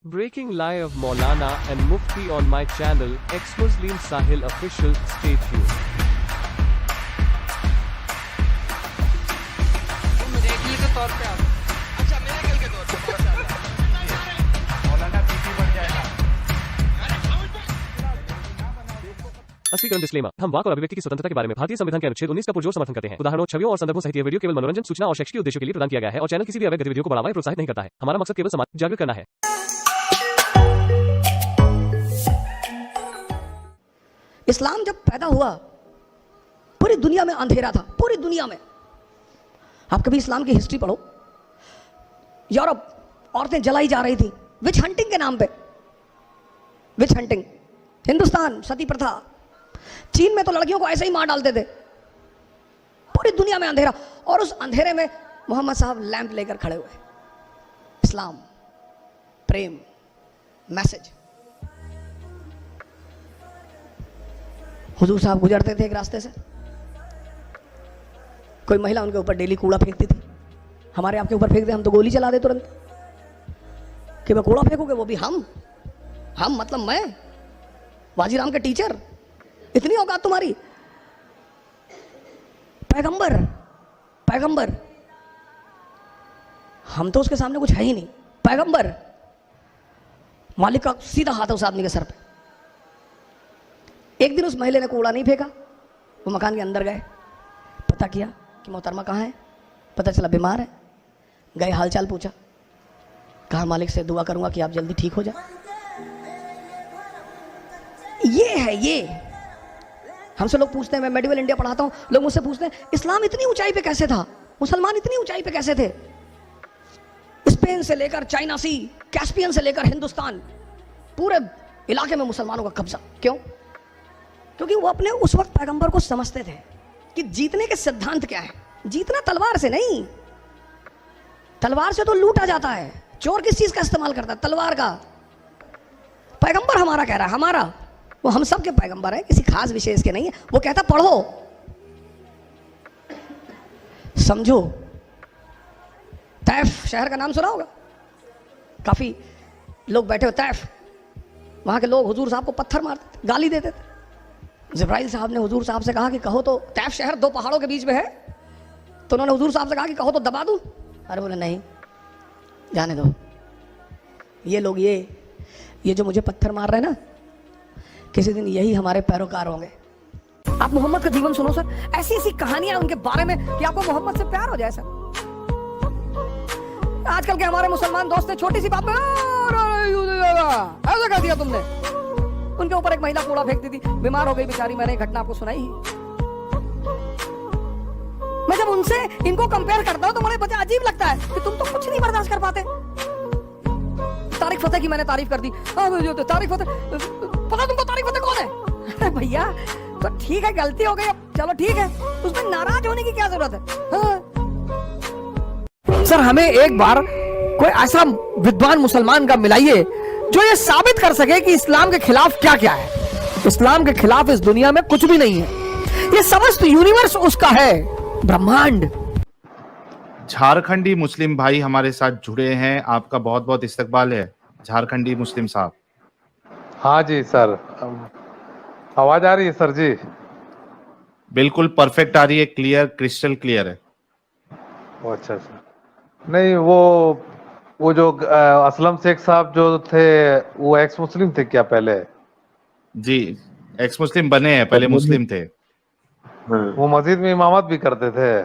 Breaking lie of Maulana and Mufti on my channel, ex-Muslim Sahil official, stay tuned. Miracle के तौर पे आप अच्छा मिरेकल के तौर पे मौलाना बीपी बढ़ जाएगा। स्पष्टीकरण डिस्क्लेमर। हम वाक और अभिव्यक्ति की स्वतंत्रता के बारे में भारतीय संविधान के अनुच्छेद 19 का पुरजोर समर्थन करते हैं। उदाहरणों, छवियों और संदर्भों सहित यह वीडियो केवल मनोरंजन, सूचना और शैक्षिक उद्देश्यों के लिए प्रदान किया गया है और चैनल किसी भी अवैध गतिविधियों को बढ़ावा या प्रोत्साहित नहीं करता है। हमारा मकसद केवल समाज जागरूक करना है। इस्लाम जब पैदा हुआ पूरी दुनिया में अंधेरा था, पूरी दुनिया में। आप कभी इस्लाम की हिस्ट्री पढ़ो, यूरोप औरतें जलाई जा रही थी विच हंटिंग के नाम पे, विच हंटिंग। हिंदुस्तान सती प्रथा, चीन में तो लड़कियों को ऐसे ही मार डालते थे। पूरी दुनिया में अंधेरा, और उस अंधेरे में मोहम्मद साहब लैंप लेकर खड़े हुए। इस्लाम, प्रेम, मैसेज। हुजूर साहब गुजरते थे एक रास्ते से, कोई महिला उनके ऊपर डेली कूड़ा फेंकती थी। हमारे आपके ऊपर फेंक दे हम तो गोली चला दे तुरंत, कि मैं कूड़ा फेंकूंगे, वो भी हम मतलब मैं वाजीराम के टीचर, इतनी औकात तुम्हारी। पैगंबर, पैगंबर, हम तो उसके सामने कुछ है ही नहीं। पैगंबर, मालिक का सीधा हाथ है उस आदमी के सर पे। एक दिन उस महिला ने कूड़ा नहीं फेंका, वो मकान के अंदर गए, पता किया कि मोहतरमा कहाँ है। पता चला बीमार है। गए, हालचाल पूछा, कहा मालिक से दुआ करूंगा कि आप जल्दी ठीक हो जाए। ये है, ये हमसे लोग पूछते हैं, मैं मेडिवल इंडिया पढ़ाता हूं, लोग मुझसे पूछते हैं इस्लाम इतनी ऊंचाई पे कैसे था, मुसलमान इतनी ऊंचाई पे कैसे थे। स्पेन से लेकर चाइना सी, कैस्पियन से लेकर हिंदुस्तान, पूरे इलाके में मुसलमानों का कब्जा। क्यों? क्योंकि वो अपने उस वक्त पैगंबर को समझते थे कि जीतने के सिद्धांत क्या है। जीतना तलवार से नहीं, तलवार से तो लूटा जाता है। चोर किस चीज का इस्तेमाल करता है? तलवार का। पैगंबर हमारा कह रहा है, हमारा, वो हम सब के पैगंबर है, किसी खास विशेष के नहीं है। वो कहता पढ़ो, समझो। तैफ शहर का नाम सुना होगा, काफी लोग बैठे हो। तैफ, वहां के लोग हुजूर साहब को पत्थर मारते थे, गाली देते थे। जिब्राइल साहब ने हुजूर साहब से कहा कि कहो तो, तैफ शहर दो पहाड़ों के बीच में है, तो उन्होंने हुजूर साहब से कहा कि कहो तो दबा दूं। अरे बोले नहीं, जाने दो। ये लोग ये जो मुझे पत्थर मार रहे हैं ना, किसी दिन यही हमारे पैरोकार होंगे। आप मोहम्मद का जीवन सुनो सर, ऐसी ऐसी कहानियां उनके बारे में कि आपको मोहम्मद से प्यार हो जाए सर। आजकल के हमारे मुसलमान दोस्त ने छोटी सी बात में ऐसा कर दिया तुमने। उनके ऊपर एक महिला कूड़ा फेंकती थी, बीमार हो गई बेचारी, मैंने घटना आपको सुनाई ही। मैं जब उनसे इनको कंपेयर करता हूं तो मुझे बड़ा अजीब लगता है कि तुम तो कुछ नहीं बर्दाश्त कर पाते। तारिक फतेह की मैंने तारीफ कर दी, तारिक फतेह, पता तुमको तारिक फतेह कौन है? भैया तो ठीक है, गलती हो गई, अब चलो ठीक है, उसमें नाराज होने की क्या जरूरत है? हाँ। सर हमें एक बार कोई ऐसा विद्वान मुसलमान का मिलाइए जो ये साबित कर सके कि इस्लाम के खिलाफ क्या क्या है। इस्लाम के खिलाफ इस दुनिया में कुछ भी नहीं है, ये समस्त यूनिवर्स उसका है, ब्रह्मांड। झारखंडी मुस्लिम भाई हमारे साथ जुड़े हैं, आपका बहुत बहुत इस्तकबाल है झारखंडी मुस्लिम साहब। हाँ जी सर, आवाज आ रही है सर जी? बिल्कुल परफेक्ट आ रही है, क्लियर, क्रिस्टल क्लियर है। अच्छा सर, नहीं वो जो असलम शेख साहब जो थे, वो एक्स मुस्लिम थे क्या पहले? जी, एक्स मुस्लिम बने हैं, पहले मुस्लिम थे। वो मस्जिद में इमामत भी करते थे?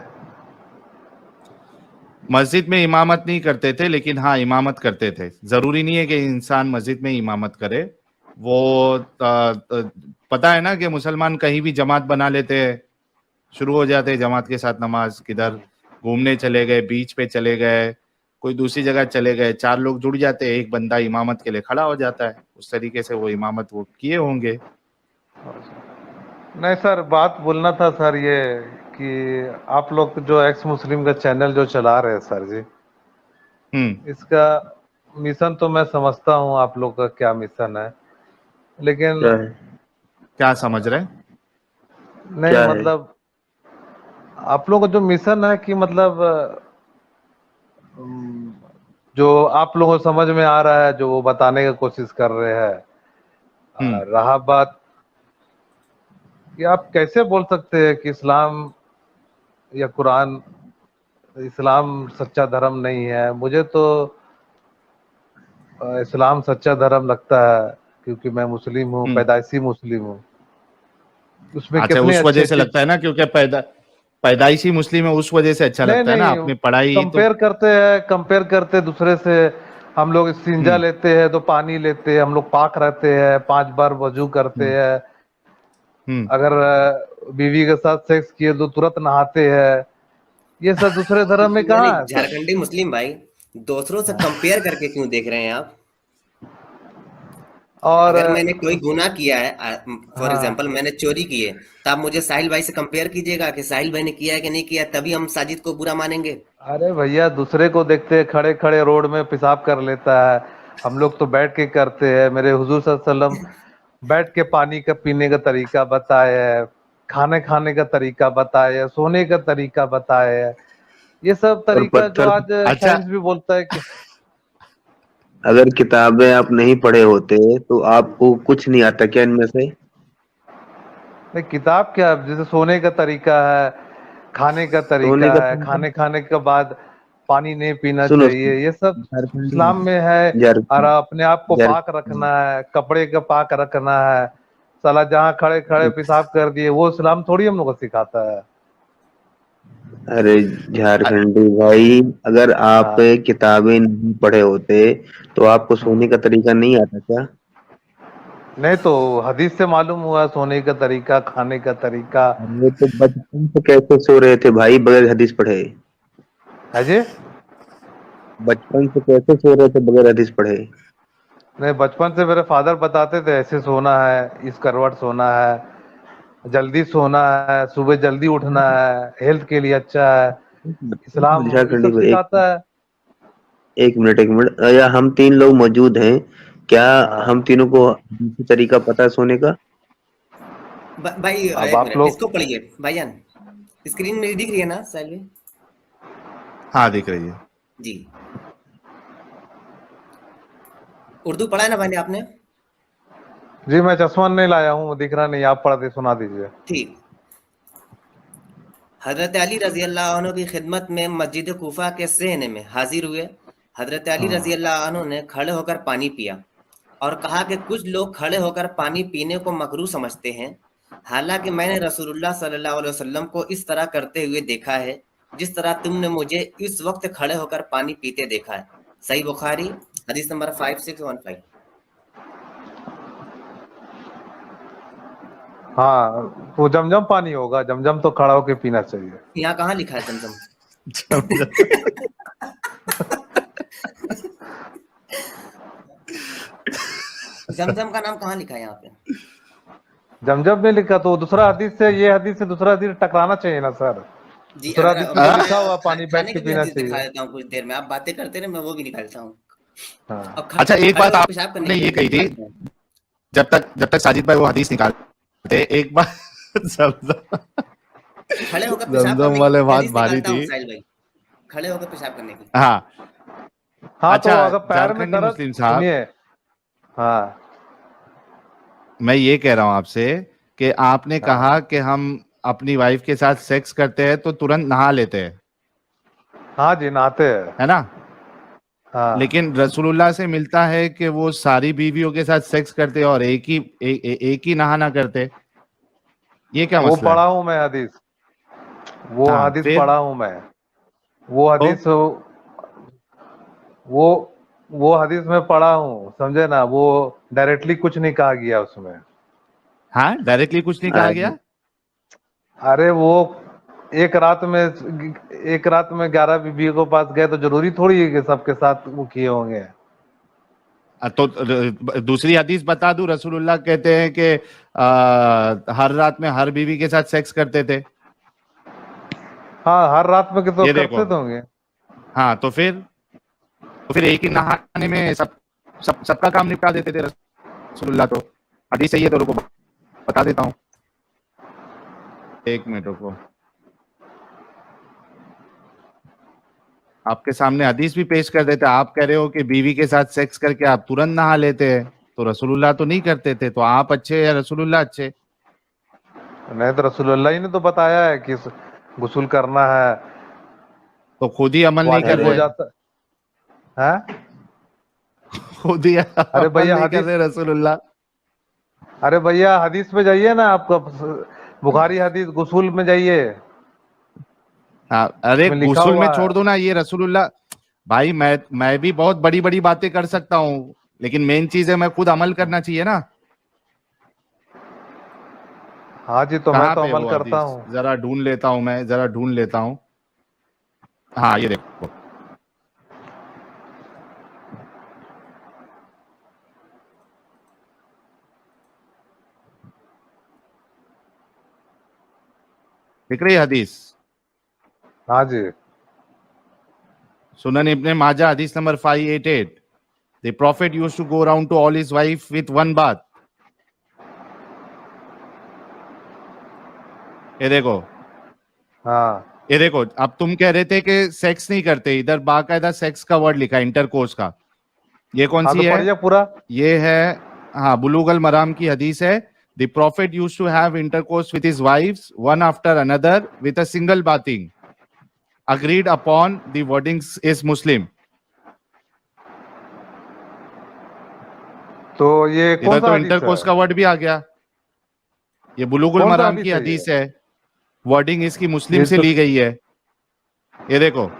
मस्जिद में इमामत नहीं करते थे, लेकिन हाँ इमामत करते थे। जरूरी नहीं है कि इंसान मस्जिद में इमामत करे। वो पता है ना कि मुसलमान कहीं भी जमात बना लेते हैं, शुरू हो जाते हैं जमात के साथ नमाज। किधर घूमने चले गए, बीच पे चले गए, कोई दूसरी जगह चले गए, 4 लोग जुड़ जाते हैं, एक बंदा इमामत के लिए खड़ा हो जाता है। उस तरीके से वो इमामत वो किए होंगे। नहीं सर, बात बोलना था सर ये कि आप लोग जो एक्स मुस्लिम का चैनल जो चला रहे हैं सर जी, इसका मिशन तो मैं समझता हूँ आप लोग का क्या मिशन है, लेकिन क्या समझ रहे? नहीं मतलब आप लोग का जो मिशन है कि मतलब जो आप लोगों को समझ में आ रहा है, जो वो बताने की कोशिश कर रहे हैं। रहा बात कि आप कैसे बोल सकते हैं कि इस्लाम या कुरान, इस्लाम सच्चा धर्म नहीं है। मुझे तो इस्लाम सच्चा धर्म लगता है, क्योंकि मैं मुस्लिम हूँ, पैदाइशी मुस्लिम हूँ। उसमें अच्छा, कितने उस अच्छे वजह से अच्छे, लगता है ना, क्योंकि पैदाइशी मुस्लिम है, उस वजह से अच्छा नहीं लगता है ना। नहीं, अपनी पढ़ाई तो कंपेयर करते हैं दूसरे से। हम लोग इस्तिंजा लेते हैं तो पानी लेते हैं, हम लोग पाक रहते हैं, 5 बार वजू करते हैं। अगर बीवी के साथ सेक्स किए तो तुरंत नहाते हैं। ये सब दूसरे धर्म में यानी कहाँ है सर? झारखंडी मुस्लिम भाई, दूसरों से कंपेयर करके क्यों देख रहे हैं आप? और अगर मैंने कोई गुनाह किया है, फॉर हाँ, एग्जांपल मैंने चोरी की है, तो आप मुझे साहिल भाई से कंपेयर कीजिएगा कि साहिल भाई ने किया है कि नहीं किया, तभी हम साजिद को बुरा मानेंगे। अरे भैया, दूसरे को देखते हैं खड़े खड़े रोड में पेशाब कर लेता है, हम लोग तो बैठ के करते हैं। मेरे हुजूर सल्लल्लाहु अलैहि वसल्लम बैठ के पानी का पीने का तरीका बताए है, खाने खाने का तरीका बताए है, सोने का तरीका बताए है। ये सब और तरीका जो पत्थर, आज अच्छा, साइंस भी बोलता है कि अगर किताबें आप नहीं पढ़े होते तो आपको कुछ नहीं आता क्या इनमें से? नहीं, किताब क्या, जैसे सोने का तरीका है, खाने का सोने तरीका का है, तरीका। खाने खाने के बाद पानी नहीं पीना सुनो चाहिए, ये सब झारखंडी, इस्लाम में है। और झारखंड, अपने आप को पाक झारखंड, रखना है, कपड़े का पाक रखना है। साला जहाँ खड़े खड़े पेशाब कर दिए, वो इस्लाम थोड़ी हम लोग को सिखाता है। अरे झारखंडी भाई, अगर आप हाँ, किताबें नहीं पढ़े होते तो आपको सोने का तरीका नहीं आता क्या? नहीं तो हदीस से मालूम हुआ सोने का तरीका, खाने का तरीका। अरे तो बचपन से कैसे सो रहे थे भाई बगैर हदीस पढ़े? है जी? बचपन से कैसे सो रहे थे बगैर हदीस पढ़े? नहीं, बचपन से मेरे फादर बताते थे ऐसे सोना है, इस करवट सोना है, जल्दी सोना है, सुबह जल्दी उठना है, हेल्थ के लिए अच्छा है। इस्लाम ये झारखंडी सब भाई, सिखाता है। एक मिनट, या हम 3 लोग मौजूद हैं, क्या हाँ, हम तीनों को हदीसी तरीका पता है सोने का? भाई अब एक आप मिनट, लोग, इसको पढ़िए भाईजान। स्क्रीन मेरी दिख रही है ना साहिल भाई? हाँ दिख रही है। जी। उर्दू पढ़ा है ना भाई ने आपने? जी मैं चश्मा नहीं लाया हूँ, दिख रहा नहीं, आप पढ़ दे सुना दीजिए। ठीक। हजरत अली रजी अल्लाह अन्हु की खिदमत में मस्जिद कूफा के सहने में हाजिर हुए। हजरत अली रजी अल्लाह अन्हु ने खड़े होकर पानी पिया और कहा कि कुछ लोग खड़े होकर पानी पीने को मकरूह समझते हैं, हालांकि मैंने रसूलुल्लाह सल्लल्लाहु अलैहि वसल्लम को इस तरह करते हुए देखा है जिस तरह तुमने मुझे इस वक्त खड़े होकर पानी पीते देखा है। सही बुखारी हदीस नंबर 5615। हाँ, वो जमजम पानी होगा, जमजम तो खड़ा होके पीना चाहिए। यहाँ कहाँ लिखा है जमजम? जमजम का नाम कहाँ लिखा है यहाँ पे? जमजम में लिखा तो दूसरा हदीस से, ये हदीस से दूसरा हदीस टकराना चाहिए ना सर। जी दूसरा अगर हदीस में तो लिखा हुआ पानी बैठ खाने के की भी पीना हदीस दिखा चाहिए। देता हूँ कुछ देर में, आप बातें करते रहे, मैं वो भी निकालता हूँ। हाँ, अब अच्छा, एक खड़े बात होकर पेशाब करने आपने की ये कही थी, निकालते हैं। जब तक साजिद भाई वो हदीस निकालते, एक बार खड़े होकर पेशाब जमजम करने की वाले बात हदीस भारी निकालता हूँ थी। साहिल भाई, खड़े होकर पेशाब करने की। हाँ, हाँ, तो अच्छा, अगर पैर में झारखंडी दर्द, मुस्लिम साहब, सुनिए। हाँ, मैं ये कह रहा हूं आपसे कि आपने हाँ, कहा कि हम अपनी वाइफ के साथ सेक्स करते हैं तो तुरंत नहा लेते हैं, हाँ जी, नहाते हैं। है ना? हाँ, लेकिन रसूलुल्लाह से मिलता है कि वो सारी बीवियों के साथ सेक्स करते और एक ही नहाना करते। ये क्या वो मसला है? पढ़ा हूँ मैं हदीस, वो हाँ, हदीस फिर पढ़ा हूँ मैं। वो तो हदीस, वो वो हदीस में पढ़ा हूँ, समझे ना। वो डायरेक्टली कुछ नहीं कहा गया उसमें। हाँ, डायरेक्टली कुछ नहीं कहा गया। अरे वो एक रात में 11 बीवियों के पास गए तो जरूरी थोड़ी है कि सबके साथ वो किए होंगे। तो दूसरी हदीस बता दूं, रसूलुल्लाह कहते हैं कि हर रात में हर बीवी के साथ सेक्स करते थे। हाँ, हर रात में के तो ये देखो, करते तो होंगे। हाँ, तो फिर एक ही नहाने में सबका काम निपटा देते थे रसूलुल्लाह। तो हदीस सही है, तो रुको बता देता हूँ, एक मिनट रुको। आपके सामने हदीस भी पेश कर देते। आप कह रहे हो कि बीवी के साथ सेक्स करके आप तुरंत नहा लेते हैं, तो रसूलुल्लाह तो नहीं करते थे, तो आप अच्छे या रसूलुल्लाह अच्छे? नहीं तो रसूलुल्लाह ही ने तो बताया है कि गुस्ल करना है, तो खुद ही अमल नहीं कर वाजिब हो रहे, जाता है। खुद ही अरे अमल भैया नहीं कर हदीस, रहे रसूलुल्लाह। अरे भैया हदीस में जाइए ना, आपका बुखारी हदीस गुसूल में जाइए, हाँ, अरे उसमें लिखा गुस्ल में हुआ छोड़ है। दो ना, ये रसूलुल्लाह। भाई मैं भी बहुत बड़ी बड़ी बातें कर सकता हूँ, लेकिन मेन चीज है मैं खुद अमल करना चाहिए ना। हाँ जी, तो मैं कहाँ तो पे अमल वो करता हदीस, हूँ। जरा ढूंढ लेता हूँ मैं, जरा ढूंढ लेता हूँ। हाँ ये देखो, दिख रही है हदीस? हाँ जी, सुनन इब्ने माजा हदीस number 588। The prophet used to go around to all his wife with one bath. ये देखो, हाँ ये देखो, अब तुम कह रहे थे कि सेक्स नहीं करते, इधर बाकायदा सेक्स का वर्ड लिखा है, इंटरकोर्स का। ये कौन हाँ, सी तो है? पढ़िए पूरा। ये है, हाँ, बुलूगल मराम की हदीस है। The prophet used to have intercourse with his wives one after another with a single bathing. Agreed upon the wordings is Muslim. तो ये कौन इधर सा तो हदीस है? इंटरकोर्स का वर्ड भी आ गया। ये बुलूगुल कौन सा मराम हदीस की है हदीस है, वर्डिंग इसकी मुस्लिम ये से तो? ली गई है। ये देखो,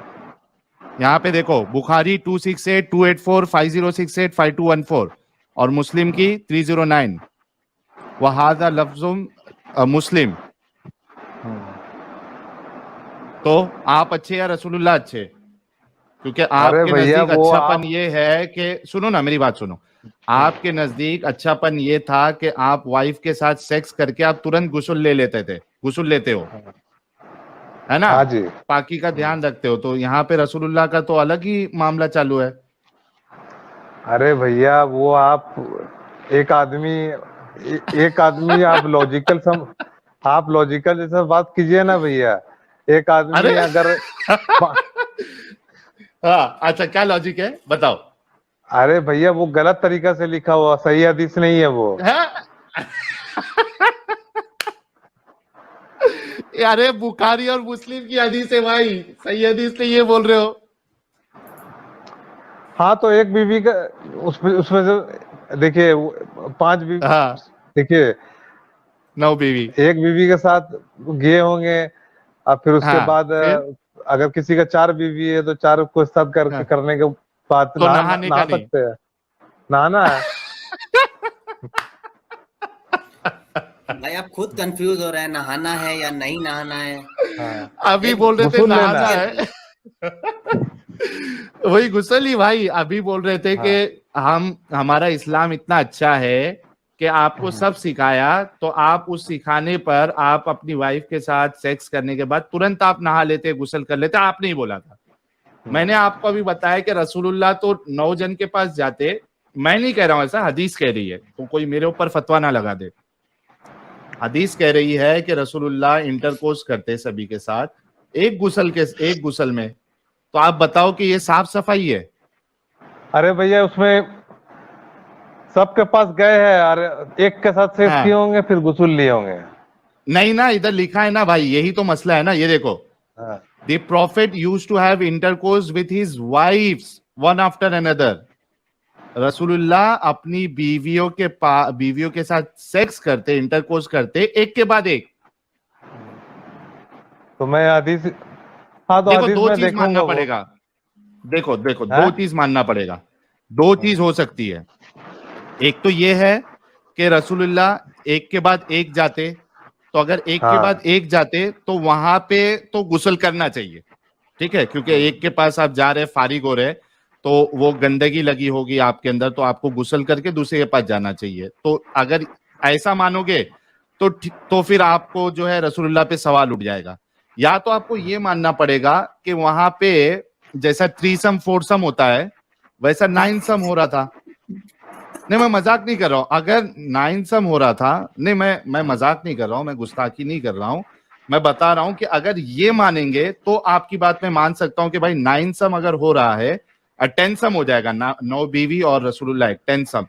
यहाँ पे देखो, बुखारी 268 284 5068 5214 और मुस्लिम की 309। वहादा लफ्जुम मुस्लिम। तो आप अच्छे या रसूलुल्लाह अच्छे? क्योंकि अरे आपके भैया नजदीक वो अच्छापन आप, ये है कि, सुनो ना मेरी बात सुनो, आपके नजदीक अच्छापन ये था कि आप वाइफ के साथ सेक्स करके आप तुरंत गुस्ल ले लेते थे, गुस्ल लेते हो, है ना, हाँ जी। पाकी का ध्यान रखते हो। तो यहाँ पे रसूलुल्लाह का तो अलग ही मामला चालू है। अरे भैया वो आप एक आदमी एक आदमी आप लॉजिकल जैसा बात कीजिए ना भैया। एक अरे आदमी अगर हाँ, अच्छा, क्या लॉजिक है बताओ? अरे भैया वो गलत तरीका से लिखा हुआ, सही हदीस नहीं है वो। हाँ? अरे बुखारी और मुस्लिम की हदीस है भाई, सही हदीस नहीं ये बोल रहे हो? हाँ तो एक बीवी का उसमें से देखिए 5 बीवी, हाँ, देखिए 9 बीवी। एक बीवी के साथ गए होंगे, और फिर उसके हाँ, बाद फिर अगर किसी का 4 बीवी है तो 4 को साथ हाँ, करने के बाद तो नहाने नहा का नहीं? सकते हैं, नहाना है। भाई आप खुद कंफ्यूज हो रहे हैं, नहाना है या नहीं नहाना है। हाँ, अभी बोल रहे थे गुस्ल लेना नहाना है। वही गुस्ल ही भाई, अभी बोल रहे थे कि हमारा इस्लाम इतना अच्छा है कि आपको सब सिखाया, तो आप उस सिखाने पर आप अपनी वाइफ के साथ सेक्स करने के बाद तुरंत आप नहा लेते, गुस्ल कर लेते। आपने ही बोला था। मैंने आपको अभी बताया कि रसूलुल्लाह तो 9 जन के पास जाते। मैं नहीं कह रहा हूं, ऐसा हदीस कह रही है, तो कोई मेरे ऊपर फतवा ना लगा दे। हदीस कह रही है कि रसूलुल्लाह इंटरकोर्स करते सभी के साथ एक गुस्ल में। तो आप बताओ कि ये साफ सफाई है? अरे भैया उसमें सबके पास गए हैं और एक के साथ सेक्स हाँ। किए होंगे, फिर गुस्ल लिए होंगे। नहीं ना, इधर लिखा है ना भाई, यही तो मसला है ना। ये देखो, हाँ। The prophet used to have intercourse with his wives one after another. रसूलुल्लाह अपनी बीवियों के साथ सेक्स करते, इंटरकोर्स करते, एक के बाद एक। तो मैं हदीस, हाँ तो देखो, हदीस 2 में चीज मानना देखूंगा वो। पड़ेगा। देखो 2 हाँ? चीज मानना पड़ेगा। 2 चीज हो सकती है। एक तो ये है कि रसूलुल्लाह एक के बाद एक जाते, तो अगर एक के बाद एक जाते तो वहां पे तो गुस्ल करना चाहिए, ठीक है, क्योंकि एक के पास आप जा रहे, फारिग हो रहे, तो वो गंदगी लगी होगी आपके अंदर, तो आपको गुस्ल करके दूसरे के पास जाना चाहिए। तो अगर ऐसा मानोगे तो फिर आपको जो है रसूलुल्लाह पे सवाल उठ जाएगा। या तो आपको ये मानना पड़ेगा कि वहां पे जैसा 3सम 4सम होता है वैसा 9सम हो रहा था। नहीं, मैं मजाक नहीं कर रहा हूं। अगर 9सम हो रहा था, नहीं, मैं मजाक नहीं कर रहा हूं, मैं गुस्ताखी नहीं कर रहा हूं। मैं बता रहा हूं कि अगर ये मानेंगे तो आपकी बात में मान सकता हूं कि भाई 9 सम अगर हो रहा है 10 सम हो जाएगा ना, 9 बीवी और रसूलुल्लाह 10 सम।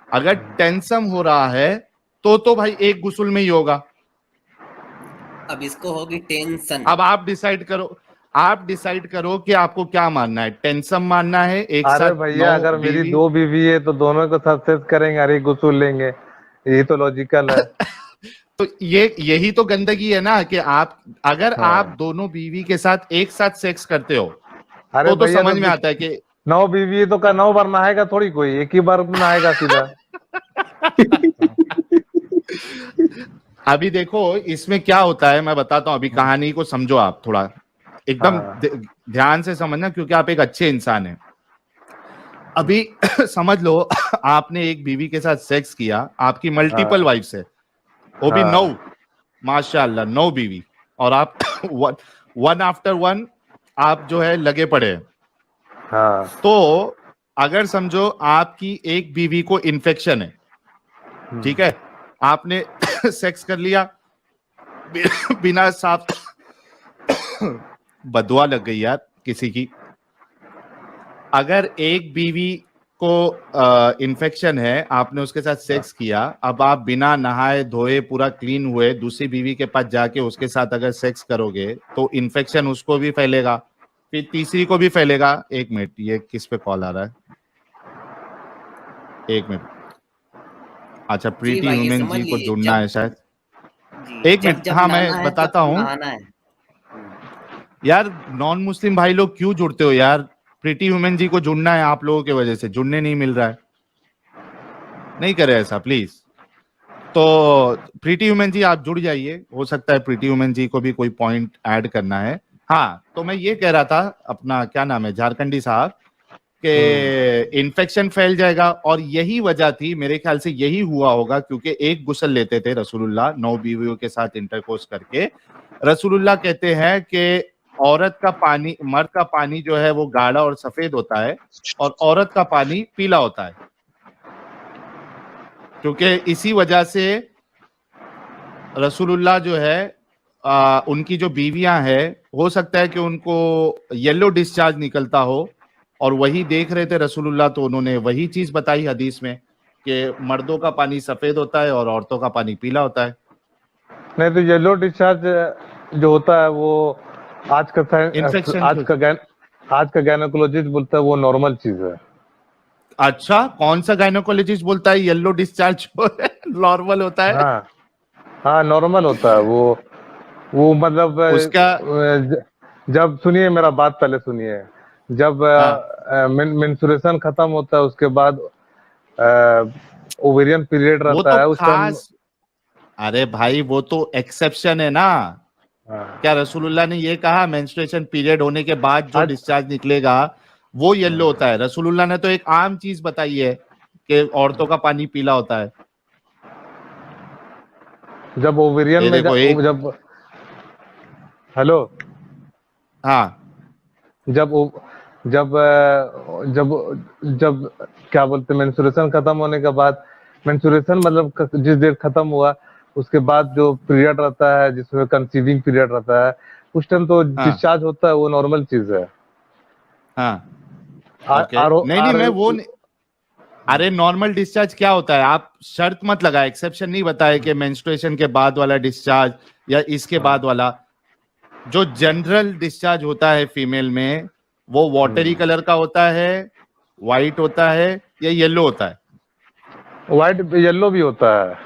अगर 10 सम हो रहा है तो भाई एक गुस्ल में ही होगा। अब इसको होगी टेंशन। अब आप डिसाइड करो कि आपको क्या मानना है, 10 सम मानना है एक अरे साथ भैया 9 अगर मेरी बीवी? 2 बीवी है तो दोनों को साथ सेक्स करेंगे और एक गुसूल लेंगे, यही तो लॉजिकल है। तो यही तो गंदगी है ना कि आप अगर हाँ। आप दोनों बीवी के साथ एक साथ सेक्स करते हो अरे तो भैया समझ में आता है कि 9 बीवी है तो का 9 बार नहाएगा थोड़ी, कोई एक ही बार नहाएगा सीधा। अभी देखो इसमें क्या होता है, मैं बताता हूँ। अभी कहानी को समझो आप थोड़ा, एकदम हाँ। ध्यान से समझना, क्योंकि आप एक अच्छे इंसान हैं। अभी समझ लो आपने एक बीवी के साथ सेक्स किया, आपकी मल्टीपल वाइफ्स है, वो भी 9, माशाल्लाह 9 बीवी, और आप वन आफ्टर वन आप जो है लगे पड़े हैं। हाँ। तो अगर समझो आपकी एक बीवी को इन्फेक्शन है, ठीक है, आपने सेक्स कर लिया बिना साफ बदुआ लग गई यार किसी की। अगर एक बीवी को इन्फेक्शन है, आपने उसके साथ सेक्स किया, अब आप बिना नहाए धोए पूरा क्लीन हुए दूसरी बीवी के पास जाके उसके साथ अगर सेक्स करोगे तो इन्फेक्शन उसको भी फैलेगा, फिर तीसरी को भी फैलेगा। 1 मिनट, ये किस पे कॉल आ रहा है? 1 मिनट। अच्छा, प्रीति भाई, ये ह्यूमन समझ जी को लीजिए, जुड़ना है शायद। जी, 1 मिनट, जब हाँ नहाना मैं है बताता तब हूँ। नहाना है। यार नॉन मुस्लिम भाई लोग क्यों जुड़ते हो यार? प्रीति ह्यूमन जी को जुड़ना है, आप लोगों की वजह से जुड़ने नहीं मिल रहा है। नहीं करे ऐसा प्लीज। तो प्रीति ह्यूमन जी आप जुड़ जाइए, हो सकता है प्रीति ह्यूमन जी को भी कोई पॉइंट ऐड करना है। हाँ, तो मैं ये कह रहा था, अपना क्या नाम है, झारखंडी साहब, कि इन्फेक्शन फैल जाएगा। और यही वजह थी, मेरे ख्याल से यही हुआ होगा, क्योंकि एक गुस्ल लेते थे रसूलुल्लाह 9 बीवियों के साथ इंटरकोर्स करके। रसूलुल्लाह कहते हैं कि औरत का पानी, मर्द का पानी जो है वो गाढ़ा और सफेद होता है और औरत का पानी पीला होता है, क्योंकि इसी वजह से रसूलुल्लाह जो है उनकी जो बीवियां हैं, हो सकता है कि उनको येलो डिस्चार्ज निकलता हो, और वही देख रहे थे रसूलुल्लाह, तो उन्होंने वही चीज बताई हदीस में कि मर्दों का पानी सफेद होता है और औरतों का पानी पीला होता है। नहीं तो येलो डिस्चार्ज जो होता है वो आज का गायनेकोलॉजिस्ट बोलता है वो नॉर्मल चीज है। अच्छा, कौन सा गायनेकोलॉजिस्ट बोलता है येलो डिस्चार्ज नॉर्मल होता है? हाँ नॉर्मल होता है वो मतलब उसका जब सुनिए मेरा बात पहले सुनिए, जब मेंस्ट्रुएशन खत्म होता है उसके बाद ओवेरियन पीरियड रहता है उस टाइम। अरे भाई वो तो एक्सेप्शन है ना। क्या रसूलुल्लाह ने ये कहा मेंस्ट्रुएशन पीरियड होने के बाद जो डिस्चार्ज निकलेगा वो येलो होता है? रसूलुल्लाह ने तो एक आम चीज बताई है कि औरतों का पानी पीला होता है। जब ओवेरियन में जब हेलो, हाँ, जब क्या बोलते, मेंस्ट्रुएशन खत्म होने के बाद, मेंस्ट्रुएशन मतलब जिस देर खत्म हुआ उसके बाद जो पीरियड रहता है जिसमें कंसीविंग पीरियड रहता है, उस टाइम तो डिस्चार्ज होता है, वो नॉर्मल चीज है। हाँ नहीं मैं वो नहीं। अरे नॉर्मल डिस्चार्ज क्या होता है? आप शर्त मत लगाए, एक्सेप्शन नहीं बताए कि मेंस्ट्रुएशन के बाद वाला डिस्चार्ज या इसके बाद वाला। जो जनरल डिस्चार्ज होता है फीमेल में वो वाटरी कलर का होता है, व्हाइट होता है या येलो होता है? व्हाइट येलो भी होता है।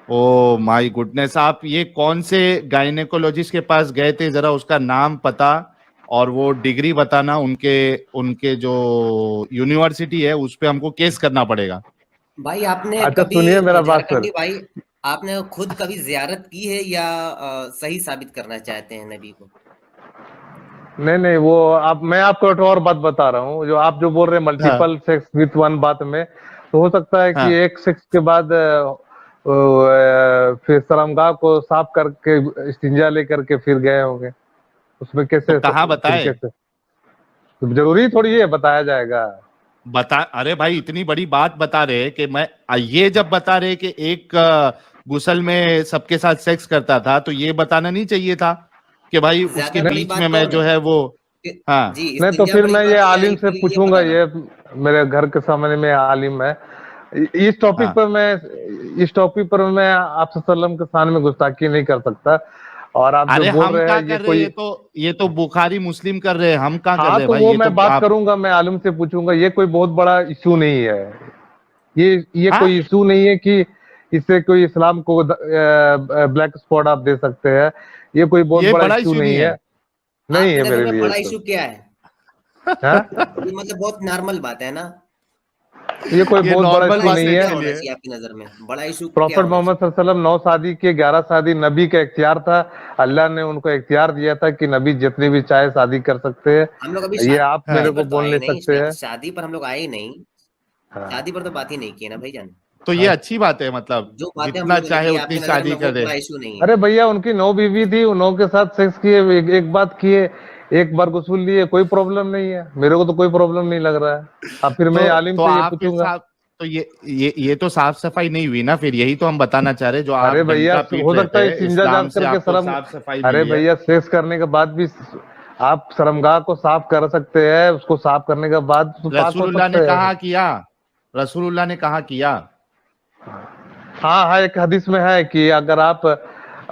ओ माय गुडनेस, आप ये कौन से गायनेकोलॉजिस्ट के पास गए थे? जरा उसका नाम पता और वो डिग्री बताना, उनके जो यूनिवर्सिटी है उस पे हमको केस करना पड़ेगा। भाई आपने अच्छा कभी, सुनिए मेरा बात झारखंडी भाई, आपने खुद कभी जियारत की है या सही साबित करना चाहते हैं नबी को? नहीं वो मैं आपको एक और बात बता रहा हूँ, जो आप जो बोल रहे हैं मल्टीपल सेक्स विथ वन बात में, तो हो सकता है कि एक सेक्स के बाद फिर शर्मगाह को साफ करके इस्तिंजा लेकर के फिर गए होंगे, उसमें कैसे? तो कहाँ बताए? तो जरूरी थोड़ी है बताया जाएगा। अरे भाई इतनी बड़ी बात बता रहे कि मैं ये जब बता रहे कि एक गुसल में सबके साथ सेक्स करता था, तो ये बताना नहीं चाहिए था कि भाई ज्यादा उसके बड़ी बीच बात में तो मैं जो है वो हाँ जी नहीं तो इस्तिंजा फिर बड़ी मैं बात ये है, आलिम से इसलिए ये पूछूंगा, बताना। ये मेरे घर के सामने में आलिम है, इस टॉपिक हाँ। पर मैं आप सल्लम के सामने में गुस्ताखी नहीं कर सकता। और आप अरे जो बोल हम रहे क्या हैं ये कर रहे हैं, कोई, ये तो बुखारी मुस्लिम कर रहे हैं, हम क्या कर हाँ रहे हैं तो भाई, वो ये मैं तो बात आप करूंगा, मैं आलिम से पूछूंगा, ये कोई बहुत बड़ा इशू नहीं है। ये हाँ कोई इशू नहीं है कि इससे कोई इस्लाम को ब्लैक स्पॉट आप दे सकते हैं, ये कोई बहुत ये बड़ा बड़ा इशू इशू नहीं नहीं है। है। नहीं आपकी है नजर मेरे में लिए बड़ा तो। इशू क्या है? हाँ, ये मतलब बहुत नॉर्मल बात है ना। ये कोई ये बहुत बड़ा नॉर्मल इशू बड़ा बात नहीं इशू है है। क्या इसके होना लिए। चाहिए आपकी नजर में? बड़ा इशू क्या प्रॉफिट होना मोहम्मद चाहिए? सल्लल्लाहु अलैहि वसल्लम 9 शादी के 11 शादी नबी का इख्तियार था। अल्लाह ने उनको इख्तियार दिया था कि नबी जितनी भी चाहे शादी कर सकते हैं। हम लोग अभी ये आप हाँ। मेरे शादी को पर तो बोल आए नहीं नहीं, सकते हैं। शादी पर हम लोग आए नहीं, हाँ, शादी पर तो बात ही नहीं की है ना भाईजान। तो ये अच्छी बात है, मतलब जो बातें हम जितना लोगों ने चाहे की उतनी आपकी नजर शादी में वो कर दे। बड़ा इशू नहीं है। अरे भैया उनकी 9 बीवी थी, उन 9 के साथ सेक्स किए, एक बात किए, एक बार गुस्ल लिए, कोई प्रॉब्लम नहीं है, मेरे को तो कोई प्रॉब्लम नहीं लग रहा है। अब फिर मैं आलिम तो से ये आप फिर पूछूंगा। साफ, तो ये तो साफ सफाई नहीं हुई ना, फिर यही तो हम बताना चाह रहे हैं, जो अरे आप भैया डंका पीट हो रहे सकता है थे, चिंजा इस्लाम जान से करके आपको शर्म, साफ सफाई अरे मिली है। भैया सेक्स करने के बाद भी आप शर्मगाह को साफ कर सकते हैं, उसको साफ करने के बाद तो पाक हो रसूलुल्लाह सकते ने हैं। कहा किया, रसूलुल्लाह ने कहा किया। हाँ हाँ, एक हदीस में है कि अगर आप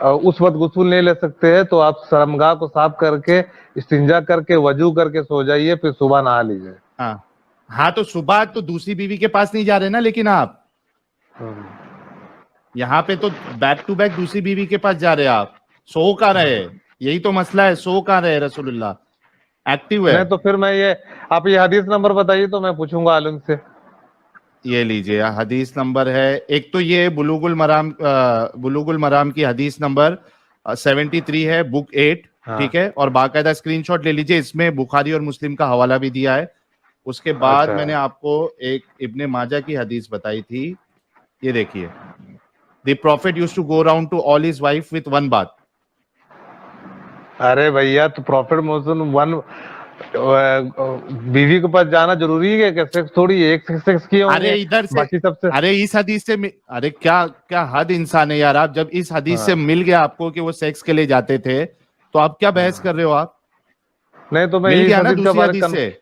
उस वक्त गुस्ल नहीं ले सकते हैं तो आप शर्मगाह को साफ करके इस्तिंजा करके वजू करके सो जाइए, फिर सुबह नहा लीजिए। हाँ हाँ, तो सुबह तो दूसरी बीवी के पास नहीं जा रहे ना, लेकिन आप यहाँ पे तो बैक टू बैक दूसरी बीवी के पास जा रहे हैं, आप सो का रहे, यही तो मसला है, सो का रहे रसूलुल्लाह, एक्टिव है। नहीं तो फिर मैं ये, आप ये हदीस नंबर बताइए तो मैं पूछूंगा आलिम से। ये लीजिए, हदीस नंबर है, एक तो ये बुलुगुल मराम की हदीस नंबर 73 है, बुक 8, हाँ। ठीक है, और बाकायदा स्क्रीनशॉट ले लीजिए, इसमें बुखारी और मुस्लिम का हवाला भी दिया है। उसके बाद अच्छा। मैंने आपको एक इब्ने माजा की हदीस बताई थी, ये देखिए, the prophet used to go around to all his wife with one bath. अरे भैया तो प्रॉफिट मोहम्मद वन बीवी के पास जाना जरूरी है क्या? सेक्स थोड़ी है, एक सेक्स किए होंगे अरे इधर से, बाकी सबसे। अरे इस हदीस से अरे क्या क्या हद इंसान है यार आप, जब इस हदीस से मिल गया आपको कि वो सेक्स के लिए जाते थे, तो आप क्या बहस कर रहे हो आप? नहीं तो मैं मिल इस गया ना हदीस के दूसरी बारे हदीस से,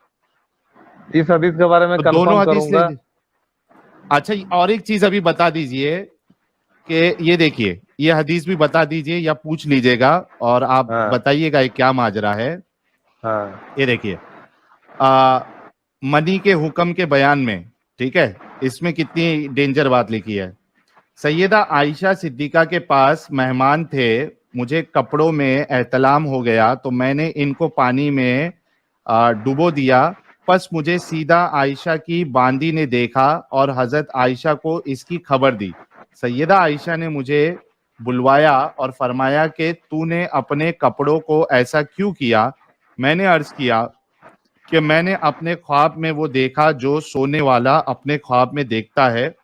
इस हदीस के बारे में तो दोनों कंफर्म हदीस ले। करूंगा। अच्छा, और एक चीज अभी बता दीजिए कि ये देखिए, ये हदीस भी बता दीजिए या पूछ लीजिएगा और आप हाँ। बताइएगा ये क्या माजरा है। हाँ ये देखिए, मनी के हुक्म के बयान में, ठीक है, इसमें कितनी डेंजर बात लिखी है। सैयदा आयशा सिद्दीका के पास मेहमान थे, मुझे कपड़ों में एहतलाम हो गया तो मैंने इनको पानी में डुबो दिया, बस मुझे सीधा आयशा की बांदी ने देखा और हजरत आयशा को इसकी खबर दी। सैयदा आयशा ने मुझे बुलवाया और फरमाया कि तूने अपने कपड़ों को ऐसा क्यों किया। मैंने अर्ज किया कि मैंने अपने ख्वाब में वो देखा जो सोने वाला अपने ख्वाब में देखता है।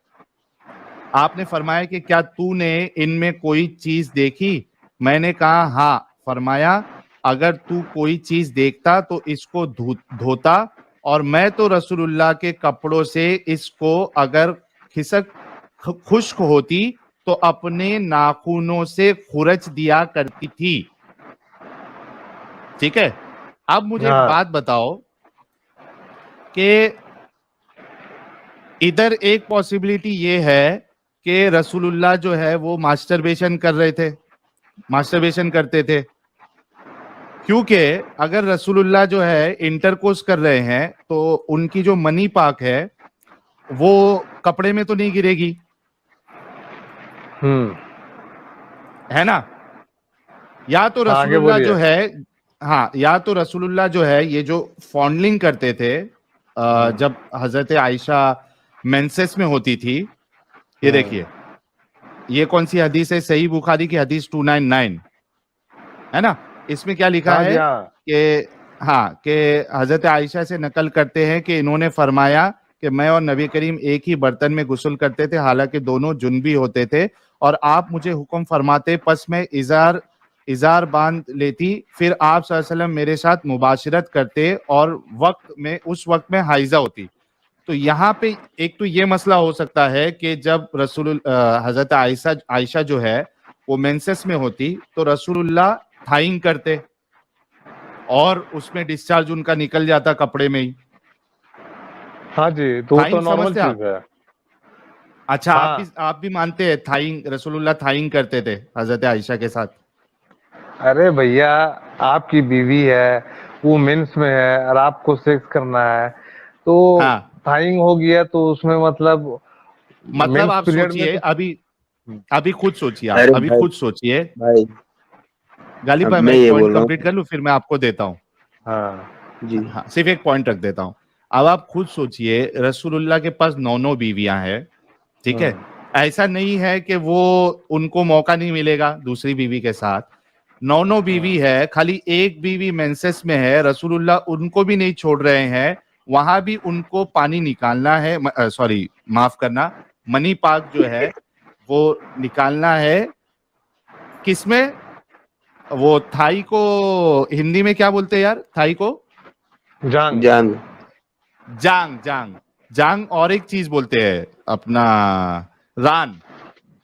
आपने फरमाया कि क्या तूने इनमें कोई चीज देखी? मैंने कहा हाँ। फरमाया अगर तू कोई चीज देखता तो इसको धोता, और मैं तो रसूलुल्लाह के कपड़ों से इसको अगर खिसक खुश्क होती तो अपने नाखूनों से खुरच दिया करती थी। ठीक है, अब मुझे एक हाँ। बात बताओ कि इधर एक पॉसिबिलिटी ये है कि रसूलुल्लाह जो है वो मास्टरबेशन कर रहे थे, मास्टरबेशन करते थे, क्योंकि अगर रसूलुल्लाह जो है इंटरकोर्स कर रहे हैं तो उनकी जो मनी पाक है वो कपड़े में तो नहीं गिरेगी, है ना? या तो आगे रसूलुल्लाह बोलिए। जो है, हाँ, या तो रसूलुल्लाह जो है ये जो फॉन्डलिंग करते थे जब हजरत आयशा मेंसेस में होती थी, ये देखिए, ये कौन सी हदीस है? सही बुखारी की हदीस 299, है ना? इसमें क्या लिखा हाँ जी, है हाँ। कि हजरत आयशा से नकल करते हैं कि इन्होंने फरमाया कि मैं और नबी करीम एक ही बर्तन में गुस्ल करते थे, हालांकि दोनों जुनबी होते थे, और आप मुझे हुक्म फरमाते, पस मैं इजार बांध लेती, फिर आप सल्लल्लाहु अलैहि वसल्लम मेरे साथ मुबाशरत करते और उस वक्त में हाइजा होती। तो यहाँ पे एक तो ये मसला हो सकता है कि जब हजरत आयशा जो है वो मेंसेस में होती तो रसूलुल्लाह थाइंग करते और उसमें डिस्चार्ज उनका निकल जाता कपड़े में ही। हाँ जी, तो वो तो थाइंग नॉर्मल समझते आप? चीज है। अच्छा, हाँ। आप भी मानते हैं थाइंग, रसूलुल्लाह थाइंग करते थे हजरत आयशा के साथ? अरे भैया, आपकी बीवी है, वो मेंस में है और आपको सेक्स करना है, तो हाँ, थाइंग हो गया तो उसमें मतलब मतलब मेंस आप पीरियड में सोचिए, तो अभी खुद सोचिए, आप अरे अभी भाई, खुद सोचिए। भाई गालिब अब भाई, मैं मैं एक ये पॉइंट बोल रहा कंप्लीट हूँ। कर लूं, फिर मैं आपको देता हूँ। हाँ जी। हाँ, सिर्फ एक पॉइंट रख देता हूँ। अब आप खुद सोचिए, रसूलुल्लाह के पास 9 बीवियां हैं, ठीक है? ऐसा नहीं है कि वो उनको मौका नहीं मिलेगा दूसरी बीवी के साथ। 9 बीवी है, खाली एक बीवी मेंसेस में है, रसूलुल्लाह उनको भी नहीं छोड़ रहे हैं, वहां भी उनको पानी निकालना है, सॉरी माफ करना, मनी पाक जो है वो निकालना है। किसमें? वो थाई को हिंदी में क्या बोलते हैं यार, थाई को? जांग। जांग। जांग, जांग, जांग, और एक चीज बोलते हैं अपना, रान,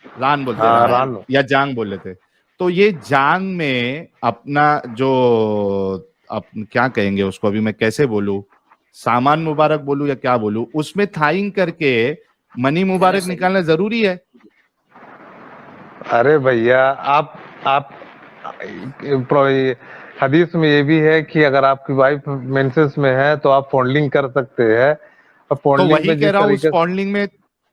रान बोलते हैं, हाँ रान रानो। या जांग बोल लेते हैं। तो ये जांग में अपना जो क्या कहेंगे उसको, अभी मैं कैसे बोलूं, सामान मुबारक बोलूं या क्या बोलूं, उसमें थाइंग करके मनी मुबारक सही। निकालना जरूरी है। अरे भैया, आप ये हदीस में ये भी है कि अगर आपकी वाइफ मेंसेस में है तो आप फॉन्डलिंग कर सकते हैं, और तो फॉन्डलिंग वही में कह जिस रहा हूँ, उस तरीके से, फॉन्डलिंग में